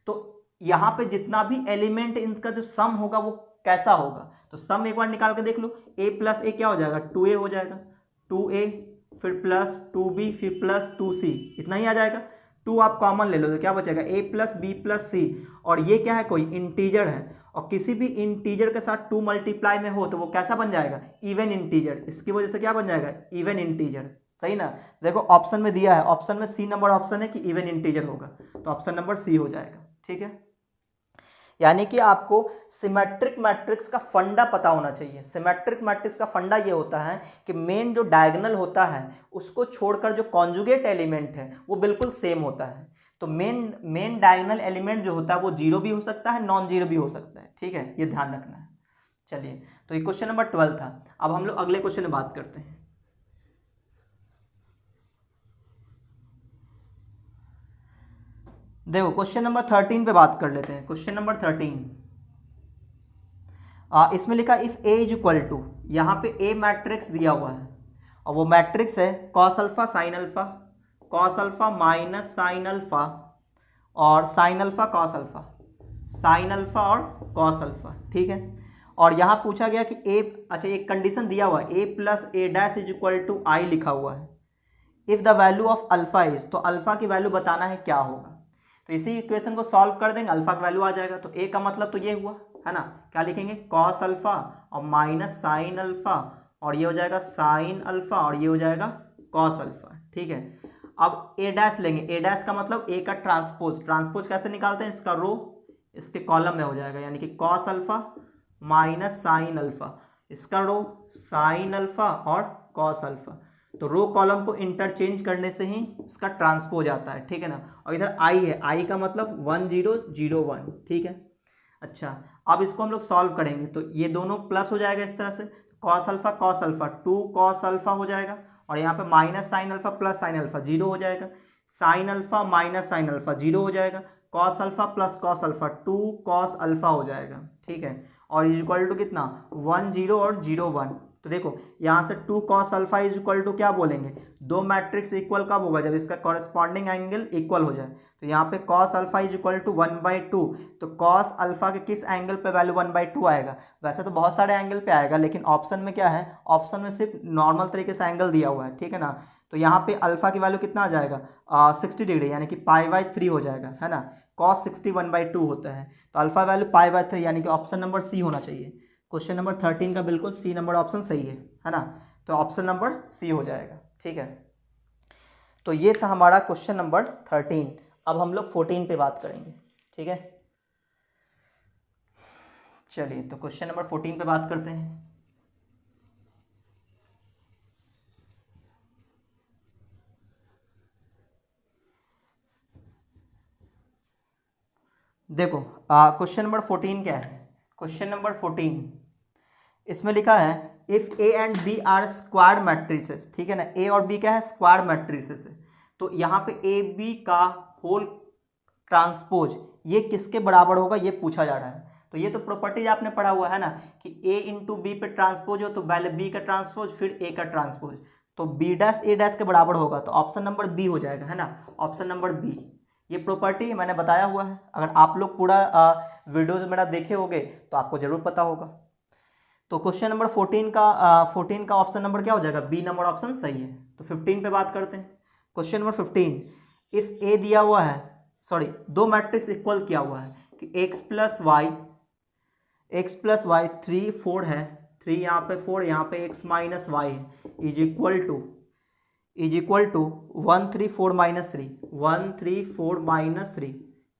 तो यहाँ पे जितना भी एलिमेंट इनका जो सम होगा वो कैसा होगा, तो सम एक बार निकाल के देख लो, ए प्लस ए क्या हो जाएगा, 2a हो जाएगा, 2a फिर प्लस 2b फिर प्लस 2c, इतना ही आ जाएगा। 2 आप कॉमन ले लो तो क्या बचेगा, a प्लस बी प्लस सी, और ये क्या है, कोई इंटीजर है, और किसी भी इंटीजर के साथ 2 मल्टीप्लाई में हो तो वो कैसा बन जाएगा, इवन इंटीजर, इसकी वजह से क्या बन जाएगा, इवन इंटीजर, सही ना। देखो ऑप्शन में दिया है, ऑप्शन में सी नंबर ऑप्शन है कि इवन इंटीजर होगा, तो ऑप्शन नंबर सी हो जाएगा। ठीक है, यानी कि आपको सिमेट्रिक मैट्रिक्स का फंडा पता होना चाहिए। सिमेट्रिक मैट्रिक्स का फंडा ये होता है कि मेन जो डायगोनल होता है उसको छोड़कर जो कॉन्जुगेट एलिमेंट है वो बिल्कुल सेम होता है। तो मेन डायगोनल एलिमेंट जो होता है वो जीरो भी हो सकता है, नॉन जीरो भी हो सकता है। ठीक है, ये ध्यान रखना है। चलिए, तो ये क्वेश्चन नंबर 12 था। अब हम लोग अगले क्वेश्चन में बात करते हैं। देखो क्वेश्चन नंबर 13 पे बात कर लेते हैं। क्वेश्चन नंबर 13 इसमें लिखा if A is equal to, यहाँ पे ए मैट्रिक्स दिया हुआ है और वो मैट्रिक्स है cos alpha sine alpha, cos alpha minus sine alpha और sine alpha cos alpha, sine alpha और कॉस अल्फा। ठीक है, और यहाँ पूछा गया कि ए, अच्छा एक कंडीशन दिया हुआ है, A plus A dash is equal to I लिखा हुआ है। If the value of alpha is, तो अल्फा की वैल्यू बताना है क्या होगा। तो इसी इक्वेशन को सॉल्व कर देंगे, अल्फा का वैल्यू आ जाएगा। तो ए का मतलब तो ये हुआ है ना, क्या लिखेंगे, कॉस अल्फा और माइनस साइन अल्फा, और ये हो जाएगा साइन अल्फा और ये हो जाएगा कॉस अल्फा। ठीक है, अब ए डैश लेंगे, ए डैश का मतलब ए का ट्रांसपोज, ट्रांसपोज कैसे निकालते हैं, इसका रो इसके कॉलम में हो जाएगा, यानी कि cos alpha minus sine alpha, इसका रो साइन अल्फा और कॉस अल्फा। तो रो कॉलम को इंटरचेंज करने से ही इसका ट्रांसपोज आता है। ठीक है ना, और इधर आई है, आई का मतलब 1001। ठीक है, अच्छा अब इसको हम लोग सॉल्व करेंगे तो ये दोनों प्लस हो जाएगा इस तरह से, कॉस अल्फा 2 कॉस अल्फा हो जाएगा, और यहाँ पे minus sine alpha plus sine alpha 0 हो जाएगा, sine alpha minus sine alpha 0 हो जाएगा, cos alpha plus cos alpha 2 cos alpha हो जाएगा। ठीक है, और इज इक्वल टू कितना, 1 0 और 0 1। तो देखो यहाँ से 2 cos alpha is equal to क्या बोलेंगे, दो मैट्रिक्स इक्वल कब होगा, जब इसका कॉरस्पॉन्डिंग एंगल इक्वल हो जाए। तो यहाँ पे cos alpha is equal to 1/2, तो कॉस अल्फा के किस एंगल पे वैल्यू 1/2 आएगा, वैसे तो बहुत सारे एंगल पे आएगा लेकिन ऑप्शन में क्या है, ऑप्शन में सिर्फ नॉर्मल तरीके से एंगल दिया हुआ है। ठीक है ना, तो यहाँ पे अल्फा की वैल्यू कितना आ जाएगा, 60 डिग्री, यानी कि π/3 हो जाएगा, है ना, कॉस 60 1/2 होता है, तो अल्फा वैल्यू π/3, यानी कि ऑप्शन नंबर सी होना चाहिए। क्वेश्चन नंबर 13 का बिल्कुल सी नंबर ऑप्शन सही है ना, तो ऑप्शन नंबर सी हो जाएगा। ठीक है, तो ये था हमारा क्वेश्चन नंबर 13। अब हम लोग 14 पे बात करेंगे। ठीक है, चलिए तो क्वेश्चन नंबर 14 पे बात करते हैं। देखो क्वेश्चन नंबर 14 क्या है, क्वेश्चन नंबर 14 इसमें लिखा है if A and B are square matrices. ठीक है ना, ए और बी क्या है, स्क्वायर मैट्रिसेस है। तो यहाँ पे ए बी का होल ट्रांसपोज ये किसके बराबर होगा, ये पूछा जा रहा है। तो ये तो प्रॉपर्टीज आपने पढ़ा हुआ है ना कि ए इंटू बी पे ट्रांसपोज हो तो पहले बी का ट्रांसपोज फिर ए का ट्रांसपोज, तो बी डैश ए डैश के बराबर होगा, तो ऑप्शन नंबर बी हो जाएगा, है ना, ऑप्शन नंबर बी। ये प्रॉपर्टी मैंने बताया हुआ है, अगर आप लोग पूरा वीडियोज मेरा देखे होगे तो आपको जरूर पता होगा। तो क्वेश्चन नंबर 14 का ऑप्शन नंबर क्या हो जाएगा, बी नंबर ऑप्शन सही है। तो 15 पे बात करते हैं। क्वेश्चन नंबर 15, इफ ए दिया हुआ है, सॉरी दो मैट्रिक्स इक्वल किया हुआ है कि x प्लस वाई 3 4 है, 3 यहाँ पे 4 यहाँ पे x माइनस वाई है, is equal to 1 3 4 minus 3 1 3 4 minus 3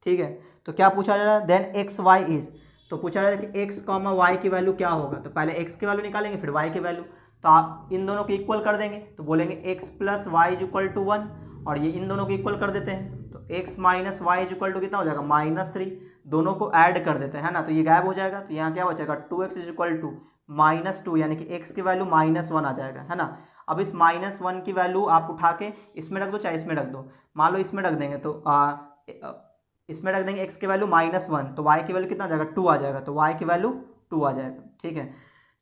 ठीक है। तो क्या पूछा जा रहा है, देन एक्स वाई इज, तो पूछा जा रहा है कि एक्स कॉमा वाई की वैल्यू क्या होगा, तो पहले एक्स की वैल्यू निकालेंगे फिर वाई की वैल्यू, तो आप इन दोनों को इक्वल कर देंगे, तो बोलेंगे x plus y is equal to 1, और ये इन दोनों को इक्वल कर देते हैं, तो x minus y is equal to कितना हो जाएगा, -3, दोनों को ऐड कर देते हैं, है ना, तो ये गायब हो जाएगा, तो यहाँ क्या बचेगा 2x इज इक्वल टू -2, यानी कि x की वैल्यू -1 आ जाएगा, है ना। अब इस -1 की वैल्यू आप उठा के इसमें रख दो चाहे इसमें रख दो, मान लो इसमें रख देंगे तो इसमें रख देंगे x की वैल्यू -1, तो y की वैल्यू कितना आ जाएगा 2 आ जाएगा, तो y की वैल्यू 2 आ जाएगा, ठीक है।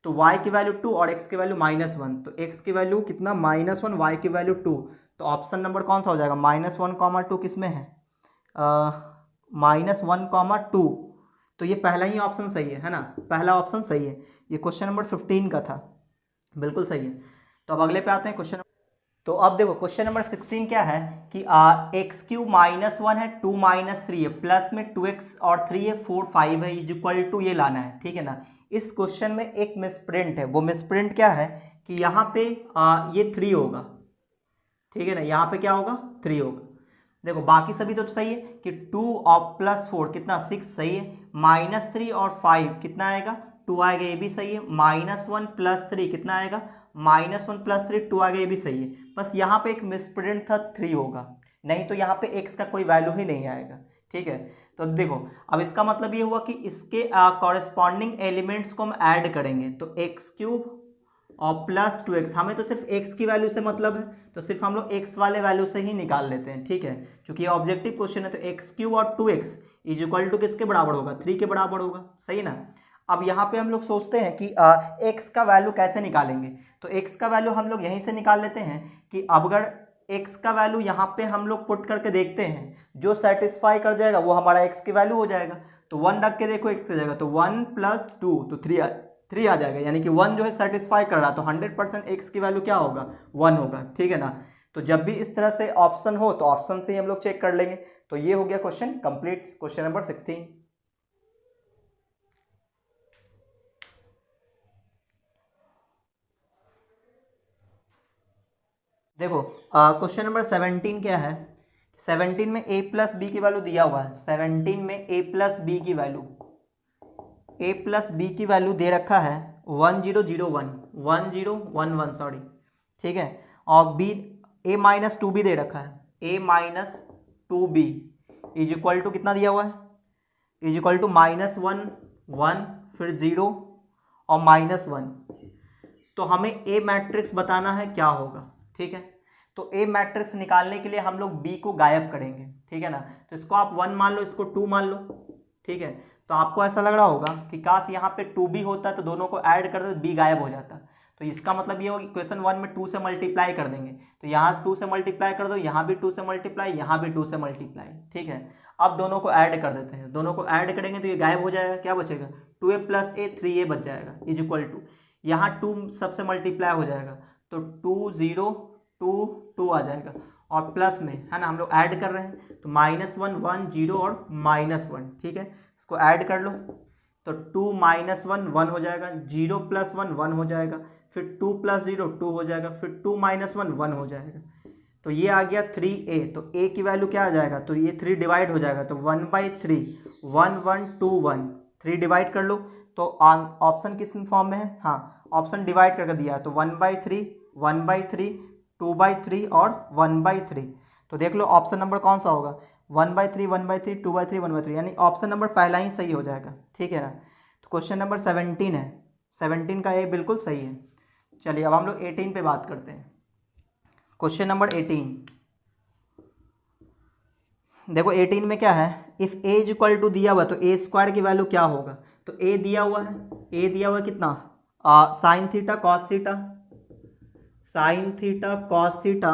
तो y की वैल्यू 2 और x की वैल्यू -1, तो x की वैल्यू कितना -1, y की वैल्यू 2, तो ऑप्शन नंबर कौन सा हो जाएगा, -1, 2 किस में है, -1, 2, तो ये पहला ही ऑप्शन सही है ना, पहला ऑप्शन सही है, ये क्वेश्चन नंबर 15 का था, बिल्कुल सही है। तो अब अगले पे आते हैं क्वेश्चन, तो अब देखो क्वेश्चन नंबर 16 क्या है कि x³ -1 है, 2 -3 है, प्लस में 2x और 3 है, 4 5 है, इज इक्वल टू ये लाना है, ठीक है ना। इस क्वेश्चन में एक मिसप्रिंट है, वो मिसप्रिंट क्या है कि यहाँ पे ये 3 होगा, ठीक है ना, यहाँ पे क्या होगा 3 होगा। देखो बाकी सभी तो सही है कि 2 और +4 कितना 6 सही है, -3 और 5 कितना आएगा 2 आएगा, ये भी सही है, -1 + 3 कितना आएगा -1 + 3 2 आएगा, ये भी सही है। बस यहाँ पे एक मिसप्रिंट था 3 होगा, नहीं तो यहाँ पे x का कोई वैल्यू ही नहीं आएगा, ठीक है। तो देखो अब इसका मतलब ये हुआ कि इसके कॉरेस्पॉन्डिंग एलिमेंट्स को हम ऐड करेंगे, तो x³ और +2x, हमें तो सिर्फ x की वैल्यू से मतलब है, तो सिर्फ हम लोग x वाले वैल्यू से ही निकाल लेते हैं, ठीक है, क्योंकि ये ऑब्जेक्टिव क्वेश्चन है, तो x³ और 2x इज इक्वल टू किसके बराबर होगा 3 के बराबर होगा, सही ना। अब यहाँ पे हम लोग सोचते हैं कि x का वैल्यू कैसे निकालेंगे, तो x का वैल्यू हम लोग यहीं से निकाल लेते हैं कि अब अगर x का वैल्यू यहाँ पे हम लोग पुट करके देखते हैं, जो सेटिस्फाई कर जाएगा वो हमारा x की वैल्यू हो जाएगा, तो 1 रख के देखो x हो जाएगा, तो 1 + 2 तो 3 आ जाएगा, यानी कि 1 जो है सेटिस्फाई कर रहा, तो 100% x की वैल्यू क्या होगा 1 होगा, ठीक है ना। तो जब भी इस तरह से ऑप्शन हो तो ऑप्शन से ही हम लोग चेक कर लेंगे। तो ये हो गया क्वेश्चन कंप्लीट, क्वेश्चन नंबर 16। देखो क्वेश्चन नंबर 17 क्या है, 17 में a + b की वैल्यू दिया हुआ है, 17 में a + b की वैल्यू, a + b की वैल्यू दे रखा है 1001 1011 सॉरी, ठीक है, और b a - 2b दे रखा है, a - 2b is equal to कितना दिया हुआ है, इज इक्वल टू -1 1 फिर 0 और -1, तो हमें ए मैट्रिक्स बताना है क्या होगा, ठीक है। तो ए मैट्रिक्स निकालने के लिए हम लोग बी को गायब करेंगे, ठीक है ना, तो इसको आप 1 मान लो, इसको 2 मान लो, ठीक है। तो आपको ऐसा लग रहा होगा कि काश यहाँ पे 2b होता तो दोनों को ऐड कर दे तो b गायब हो जाता, तो इसका मतलब ये होगा कि क्वेश्चन 1 में 2 से मल्टीप्लाई कर देंगे, तो यहाँ 2 से मल्टीप्लाई कर दो, यहाँ भी 2 से मल्टीप्लाई, यहाँ भी 2 से मल्टीप्लाई, ठीक है। अब दोनों को ऐड कर देते हैं, दोनों को ऐड करेंगे तो ये गायब हो जाएगा, क्या बचेगा 2a + a 3a बच जाएगा, इज इक्वल टू यहाँ 2 सबसे मल्टीप्लाई हो जाएगा, तो 2 0 2 2 आ जाएगा, और प्लस में है ना हम लोग ऐड कर रहे हैं, तो -1 1 0 और -1, ठीक है, इसको ऐड कर लो, तो 2 - 1 1 हो जाएगा, 0 + 1 1 हो जाएगा, फिर 2 + 0 2 हो जाएगा, फिर 2 - 1 1 हो जाएगा, तो ये आ गया 3a, तो a की वैल्यू क्या आ जाएगा, तो ये 3 डिवाइड हो जाएगा, तो 1/3 1 1 2 1 3 डिवाइड कर लो, तो ऑप्शन किस फॉर्म में है, हाँ ऑप्शन डिवाइड करके दिया है, तो 1/3 1/3 2/3 और 1/3, तो देख लो ऑप्शन नंबर कौन सा होगा 1/3 1/3 2/3 1/3, यानी ऑप्शन नंबर पहला ही सही हो जाएगा, ठीक है ना। तो क्वेश्चन नंबर 17 है, 17 का ये बिल्कुल सही है। चलिए अब हम लोग 18 पे बात करते हैं, क्वेश्चन नंबर 18। देखो 18 में क्या है, if a is equal to दिया हुआ तो a² की वैल्यू क्या होगा, तो a दिया हुआ है, a दिया हुआ है कितना sin theta cos theta, sin theta cos theta,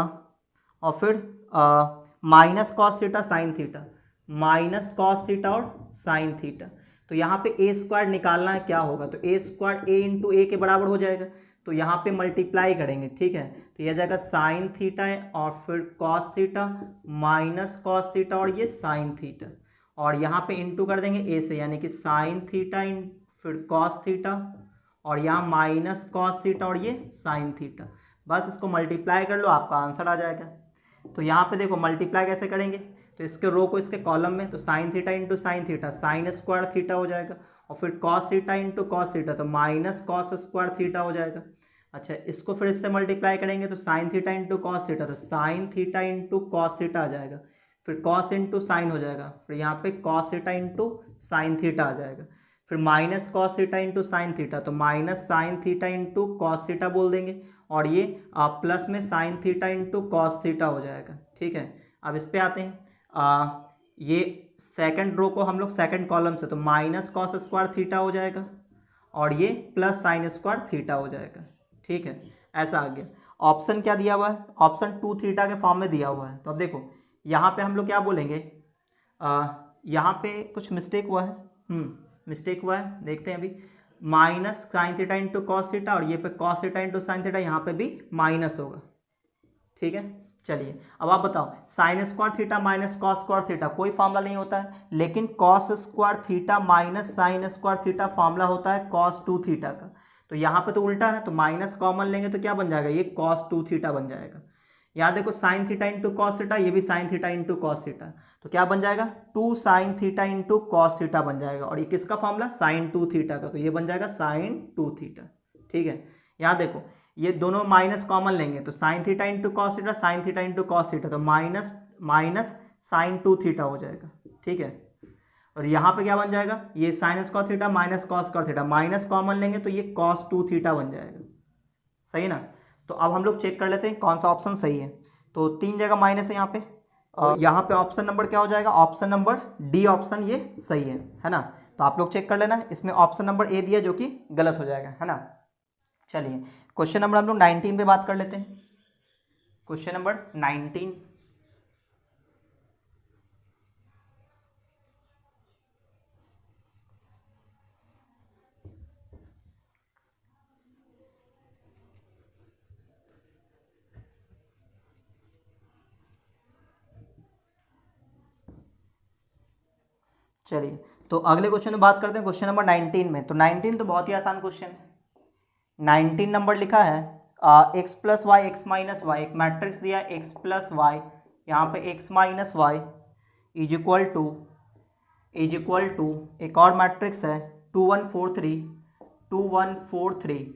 और फिर -cos theta sin theta, -cos theta और sin थीटा, तो यहाँ पे a² निकालना है क्या होगा, तो a² a × a के बराबर हो जाएगा, तो यहाँ पे मल्टीप्लाई करेंगे, ठीक है, तो यह जाएगा sin थीटा है और फिर cos थीटा -cos थीटा और ये sin थीटा, और यहाँ पे इंटू कर देंगे a से, यानी कि sin थीटा फिर cos थीटा और यहाँ -cos थीटा और ये sin थीटा, बस इसको मल्टीप्लाई कर लो आपका आंसर आ जाएगा। तो यहाँ पे देखो मल्टीप्लाई कैसे करेंगे, तो इसके रो को इसके कॉलम में, तो sine theta into sine theta sine square theta हो जाएगा, और फिर cos theta into cos theta तो माइनस कॉस स्क्वायर थीटा हो जाएगा। अच्छा, इसको फिर इससे मल्टीप्लाई करेंगे तो sine theta into cos theta तो sine theta into cos theta आ जाएगा, फिर कॉस इंटू साइन हो जाएगा, फिर यहाँ पे cos theta into sine theta आ जाएगा, फिर minus cos theta into sine theta तो minus sine theta into cos theta बोल देंगे, और ये प्लस में sine theta into cos theta हो जाएगा। ठीक है, अब इस पे आते हैं। ये सेकंड रो को हम लोग सेकंड कॉलम से, तो माइनस कॉस स्क्वायर थीटा हो जाएगा, और ये प्लस साइन स्क्वायर थीटा हो जाएगा। ठीक है, ऐसा आ गया। ऑप्शन क्या दिया हुआ है, ऑप्शन 2 थीटा के फॉर्म में दिया हुआ है। तो अब देखो यहाँ पे हम लोग क्या बोलेंगे, यहाँ पे कुछ मिस्टेक हुआ है, मिस्टेक हुआ है, देखते हैं अभी। Minus sine theta into cos theta, और ये पे cos theta into sine theta, यहाँ पे भी माइनस होगा। ठीक है, चलिए अब आप बताओ, sign square theta minus cos square theta कोई फार्मूला नहीं होता है, लेकिन cos square theta minus sign square theta formula होता है कॉस 2 थीटा का। तो यहाँ पे तो उल्टा है, तो माइनस कॉमन लेंगे तो क्या बन जाएगा, ये कॉस 2 थीटा बन जाएगा। यहाँ देखो sign theta into cos theta, ये भी sign theta into cos theta, तो क्या बन जाएगा 2 sign theta into cos theta बन जाएगा, और ये किसका फार्मूला, साइन 2 थीटा का, तो ये बन जाएगा साइन 2 थीटा। ठीक है, यहाँ देखो ये दोनों माइनस कॉमन लेंगे तो sine theta into cos theta, sign theta into cos theta, तो माइनस माइनस साइन 2 थीटा हो जाएगा। ठीक है, और यहाँ पे क्या बन जाएगा, ये sign square theta minus cos square theta, minus common लेंगे तो ये कॉस 2 थीटा बन जाएगा। सही ना, तो अब हम लोग चेक कर लेते हैं कौन सा ऑप्शन सही है। तो 3 जगह माइनस है यहाँ पे, और यहाँ पे ऑप्शन नंबर क्या हो जाएगा, ऑप्शन नंबर डी ऑप्शन ये सही है ना। तो आप लोग चेक कर लेना, इसमें ऑप्शन नंबर ए दिया जो कि गलत हो जाएगा, है ना। चलिए क्वेश्चन नंबर हम लोग 19 पे बात कर लेते हैं। क्वेश्चन नंबर 19, चलिए तो अगले क्वेश्चन में बात करते हैं, क्वेश्चन नंबर 19 में। तो 19 तो बहुत ही आसान क्वेश्चन है। 19 नंबर लिखा है x plus y x minus y, एक मैट्रिक्स दिया है एक्स प्लस वाई, यहाँ पे x minus y is equal to एक और मैट्रिक्स है 2 1 4 3 2 1 4 3,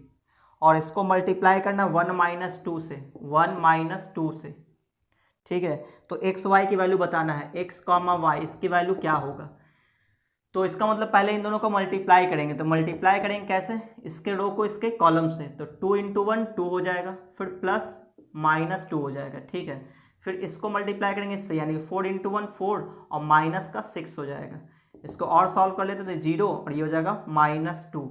और इसको मल्टीप्लाई करना 1 माइनस 2 से, 1 माइनस 2 से। ठीक है, तो एक्स वाई की वैल्यू बताना है, एक्स कॉमा वाई, इसकी वैल्यू क्या होगा। तो इसका मतलब पहले इन दोनों को मल्टीप्लाई करेंगे, तो मल्टीप्लाई करेंगे कैसे, इसके रो को इसके कॉलम से, तो 2 इंटू 1 2 हो जाएगा, फिर प्लस माइनस 2 हो जाएगा। ठीक है, फिर इसको मल्टीप्लाई करेंगे इससे, यानी कि 4 इंटू 1 4 और माइनस का 6 हो जाएगा। इसको और सॉल्व कर लेते तो 0 और ये हो जाएगा -2,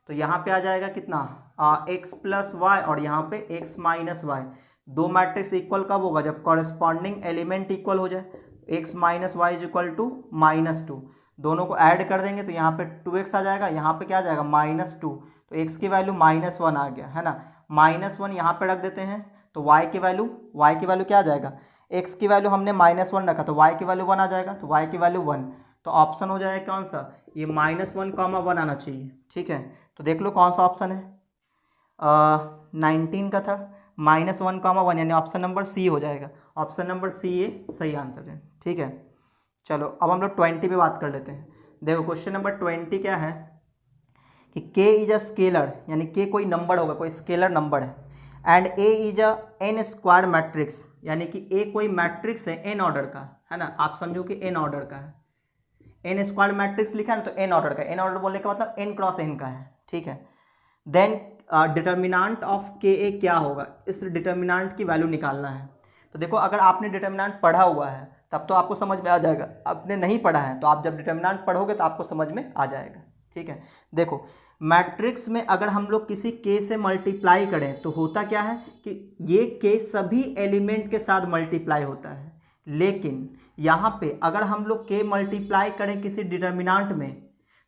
तो यहाँ पे आ जाएगा कितना एक्स प्लस वाई, और यहाँ पे एक्स माइनस वाई। दो मैट्रिक्स इक्वल कब होगा, जब कॉरेस्पॉन्डिंग एलिमेंट इक्वल हो जाए। X minus y is equal to -2, दोनों को ऐड कर देंगे तो यहाँ पे 2x आ जाएगा, यहाँ पे क्या आ जाएगा -2, तो x की वैल्यू -1 आ गया, है ना। -1 यहाँ पे रख देते हैं, तो y की वैल्यू क्या आ जाएगा, x की वैल्यू हमने -1 रखा तो y की वैल्यू 1 आ जाएगा, तो y की वैल्यू 1, तो ऑप्शन हो जाएगा कौन सा, ये -1, 1 आना चाहिए। ठीक है, तो देख लो कौन सा ऑप्शन है, 19 का था -1, 1, यानी ऑप्शन नंबर सी हो जाएगा, ऑप्शन नंबर सी ये सही आंसर है। ठीक है, चलो अब हम लोग 20 पे बात कर लेते हैं। देखो क्वेश्चन नंबर 20 क्या है कि k इज अ स्केलर, यानी k कोई नंबर होगा, कोई स्केलर नंबर है, and a is a n square matrix, यानी कि a कोई मैट्रिक्स है n ऑर्डर का, है ना। आप समझो कि n ऑर्डर का है, n स्क्वायर मैट्रिक्स लिखा है ना, तो n ऑर्डर का, n ऑर्डर बोलने का मतलब n क्रॉस n का है। ठीक है, देन डिटर्मिनांट ऑफ के ए क्या होगा, इस डिटर्मिनांट की वैल्यू निकालना है। तो देखो अगर आपने डिटर्मिनांट पढ़ा हुआ है तब तो आपको समझ में आ जाएगा, आपने नहीं पढ़ा है तो आप जब डिटर्मिनांट पढ़ोगे तो आपको समझ में आ जाएगा। ठीक है, देखो मैट्रिक्स में अगर हम लोग किसी के से मल्टीप्लाई करें तो होता क्या है कि ये के सभी एलिमेंट के साथ मल्टीप्लाई होता है, लेकिन यहाँ पे अगर हम लोग के मल्टीप्लाई करें किसी डिटर्मिनांट में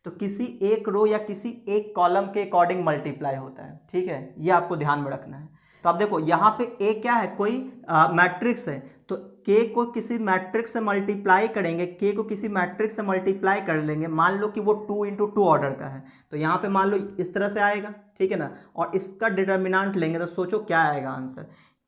तो किसी एक रो या किसी एक कॉलम के अकॉर्डिंग मल्टीप्लाई होता है। ठीक है, ये आपको ध्यान में रखना है। तो अब देखो यहाँ पे ए क्या है, कोई मैट्रिक्स है, तो के को किसी मैट्रिक्स से मल्टीप्लाई करेंगे, के को किसी मैट्रिक्स से मल्टीप्लाई कर लेंगे, मान लो कि वो 2 इंटू 2 ऑर्डर का है, तो यहाँ पे मान लो इस तरह से आएगा। ठीक है ना, और इसका डिटर्मिनांट लेंगे तो सोचो क्या आएगा आंसर।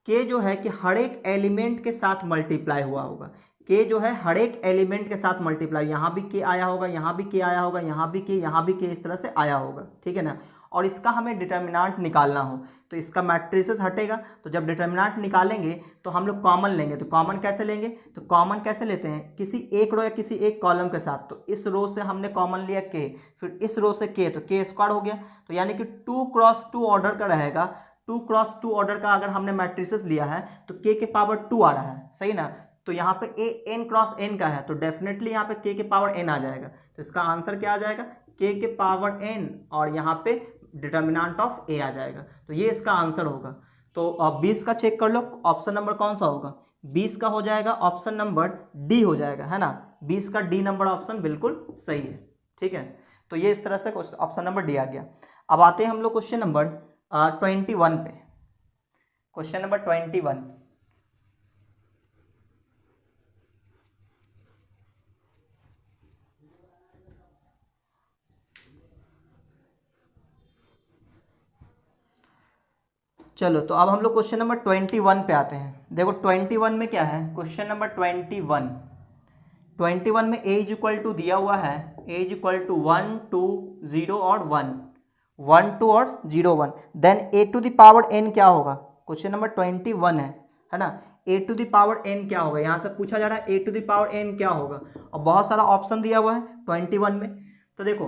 के जो है कि हर एक एलिमेंट के साथ मल्टीप्लाई हुआ होगा, के जो है हर एक एलिमेंट के साथ मल्टीप्लाई, यहाँ भी के आया होगा, यहाँ भी के आया होगा, यहाँ भी के, यहाँ भी के, इस तरह से आया होगा, ठीक है ना। और इसका हमें डिटर्मिनेंट निकालना हो तो इसका मैट्रिसेस हटेगा, तो जब डिटर्मिनेंट निकालेंगे तो हम लोग कॉमन लेंगे। तो कॉमन कैसे लेंगे, तो कॉमन कैसे लेते हैं, किसी एक रो या किसी एक कॉलम के साथ। तो इस रो से हमने कॉमन लिया के, फिर इस रो से के, तो के स्क्वायर हो गया। तो यानी कि 2 क्रॉस 2 ऑर्डर का रहेगा, 2 क्रॉस 2 ऑर्डर का अगर हमने मैट्रिसेस लिया है तो के पावर 2 आ रहा है, सही ना। तो यहाँ पे ए n क्रॉस n का है तो डेफिनेटली यहाँ पे के पावर n आ जाएगा। तो इसका आंसर क्या आ जाएगा, के पावर n, और यहाँ पे डिटर्मिनेंट ऑफ ए आ जाएगा। तो ये इसका आंसर होगा। तो 20 का चेक कर लो, ऑप्शन नंबर कौन सा होगा, 20 का हो जाएगा ऑप्शन नंबर डी हो जाएगा, है ना। 20 का डी नंबर ऑप्शन बिल्कुल सही है, ठीक है। तो ये इस तरह से ऑप्शन नंबर डी आ गया। अब आते हैं हम लोग क्वेश्चन नंबर 21 पे। क्वेश्चन नंबर 21, चलो तो अब हम लोग क्वेश्चन नंबर 21 पे आते हैं। देखो 21 में क्या है, क्वेश्चन नंबर 21 में ए इज इक्वल टू दिया हुआ है, ए इज इक्वल टू 1 2 0 और 1 1 2 और 0 1, then A to the power n क्या होगा। क्वेश्चन नंबर 21 है ना। A to the power n क्या होगा, यहाँ से पूछा जा रहा है A to the power n क्या होगा, और बहुत सारा ऑप्शन दिया हुआ है 21 में। तो देखो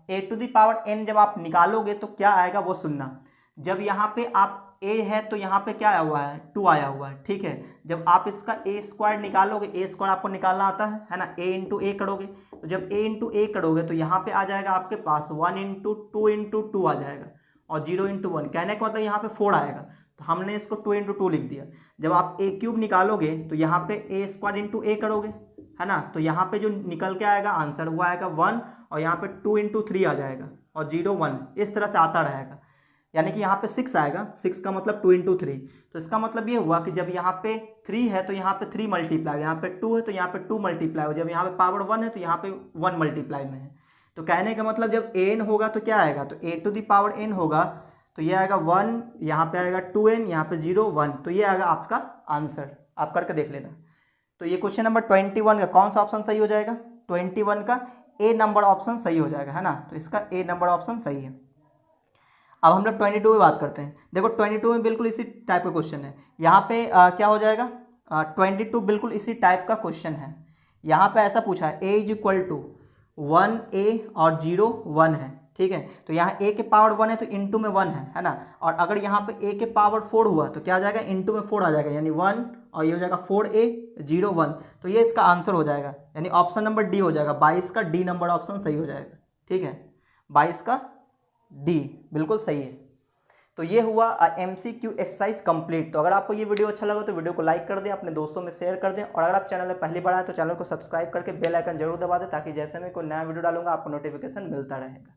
ए टू द पावर एन जब आप निकालोगे तो क्या आएगा वो सुनना। जब यहाँ पे आप a है तो यहाँ पे क्या आया हुआ है, 2 आया हुआ है, ठीक है। जब आप इसका a स्क्वायर निकालोगे, a स्क्वायर आपको निकालना आता है ना, a इंटू ए करोगे, तो जब a इंटू ए करोगे तो यहाँ पे आ जाएगा आपके पास 1 इंटू 2 इंटू 2 आ जाएगा, और 0 इंटू 1, कहने का मतलब यहाँ पे 4 आएगा। तो हमने इसको 2 इंटू 2 लिख दिया। जब आप a क्यूब निकालोगे तो यहाँ पे a स्क्वायर इंटू ए करोगे, है ना, तो यहाँ पे जो निकल के आएगा आंसर वो आएगा 1, और यहाँ पे 2 इंटू 3 आ जाएगा, और 0 1, इस तरह से आता रहेगा। यानी कि यहाँ पे 6 आएगा, 6 का मतलब 2 इंटू 3। तो इसका मतलब ये हुआ कि जब यहाँ पे 3 है तो यहाँ पे 3 मल्टीप्लाई, यहाँ पे 2 है तो यहाँ पे 2 मल्टीप्लाई हो, जब यहाँ पे पावर 1 है तो यहाँ पे 1 मल्टीप्लाई में है। तो कहने का मतलब जब n होगा तो क्या आएगा, तो a to the power n होगा, तो ये आएगा 1, यहाँ पे आएगा 2n, यहाँ पे 0 1, तो ये आएगा आपका आंसर। आप करके देख लेना। तो ये क्वेश्चन नंबर 21 का कौन सा ऑप्शन सही हो जाएगा, 21 का ए नंबर ऑप्शन सही हो जाएगा, है ना। तो इसका ए नंबर ऑप्शन सही है। अब हम लोग 22 में बात करते हैं। देखो 22 में बिल्कुल इसी टाइप का क्वेश्चन है। यहाँ पे क्या हो जाएगा, 22 बिल्कुल इसी टाइप का क्वेश्चन है। यहाँ पे ऐसा पूछा है ए इज इक्वल टू 1 a और 0 1 है, ठीक है। तो यहाँ a के पावर 1 है तो इंटू में 1 है ना। और अगर यहाँ पे a के पावर 4 हुआ तो क्या आ जाएगा, इंटू में 4 आ जाएगा, यानी 1, और ये हो जाएगा 4a 0 1। तो ये इसका आंसर हो जाएगा, यानी ऑप्शन नंबर डी हो जाएगा। 22 का डी नंबर ऑप्शन सही हो जाएगा, ठीक है। 22 का डी बिल्कुल सही है। तो ये हुआ MCQ एक्सरसाइज कंप्लीट। तो अगर आपको ये वीडियो अच्छा लगा तो वीडियो को लाइक कर दें, अपने दोस्तों में शेयर कर दें, और अगर आप चैनल में पहली बार आए तो चैनल को सब्सक्राइब करके बेल आइकन जरूर दबा दें, ताकि जैसे मैं कोई नया वीडियो डालूंगा आपको नोटिफिकेशन मिलता रहेगा।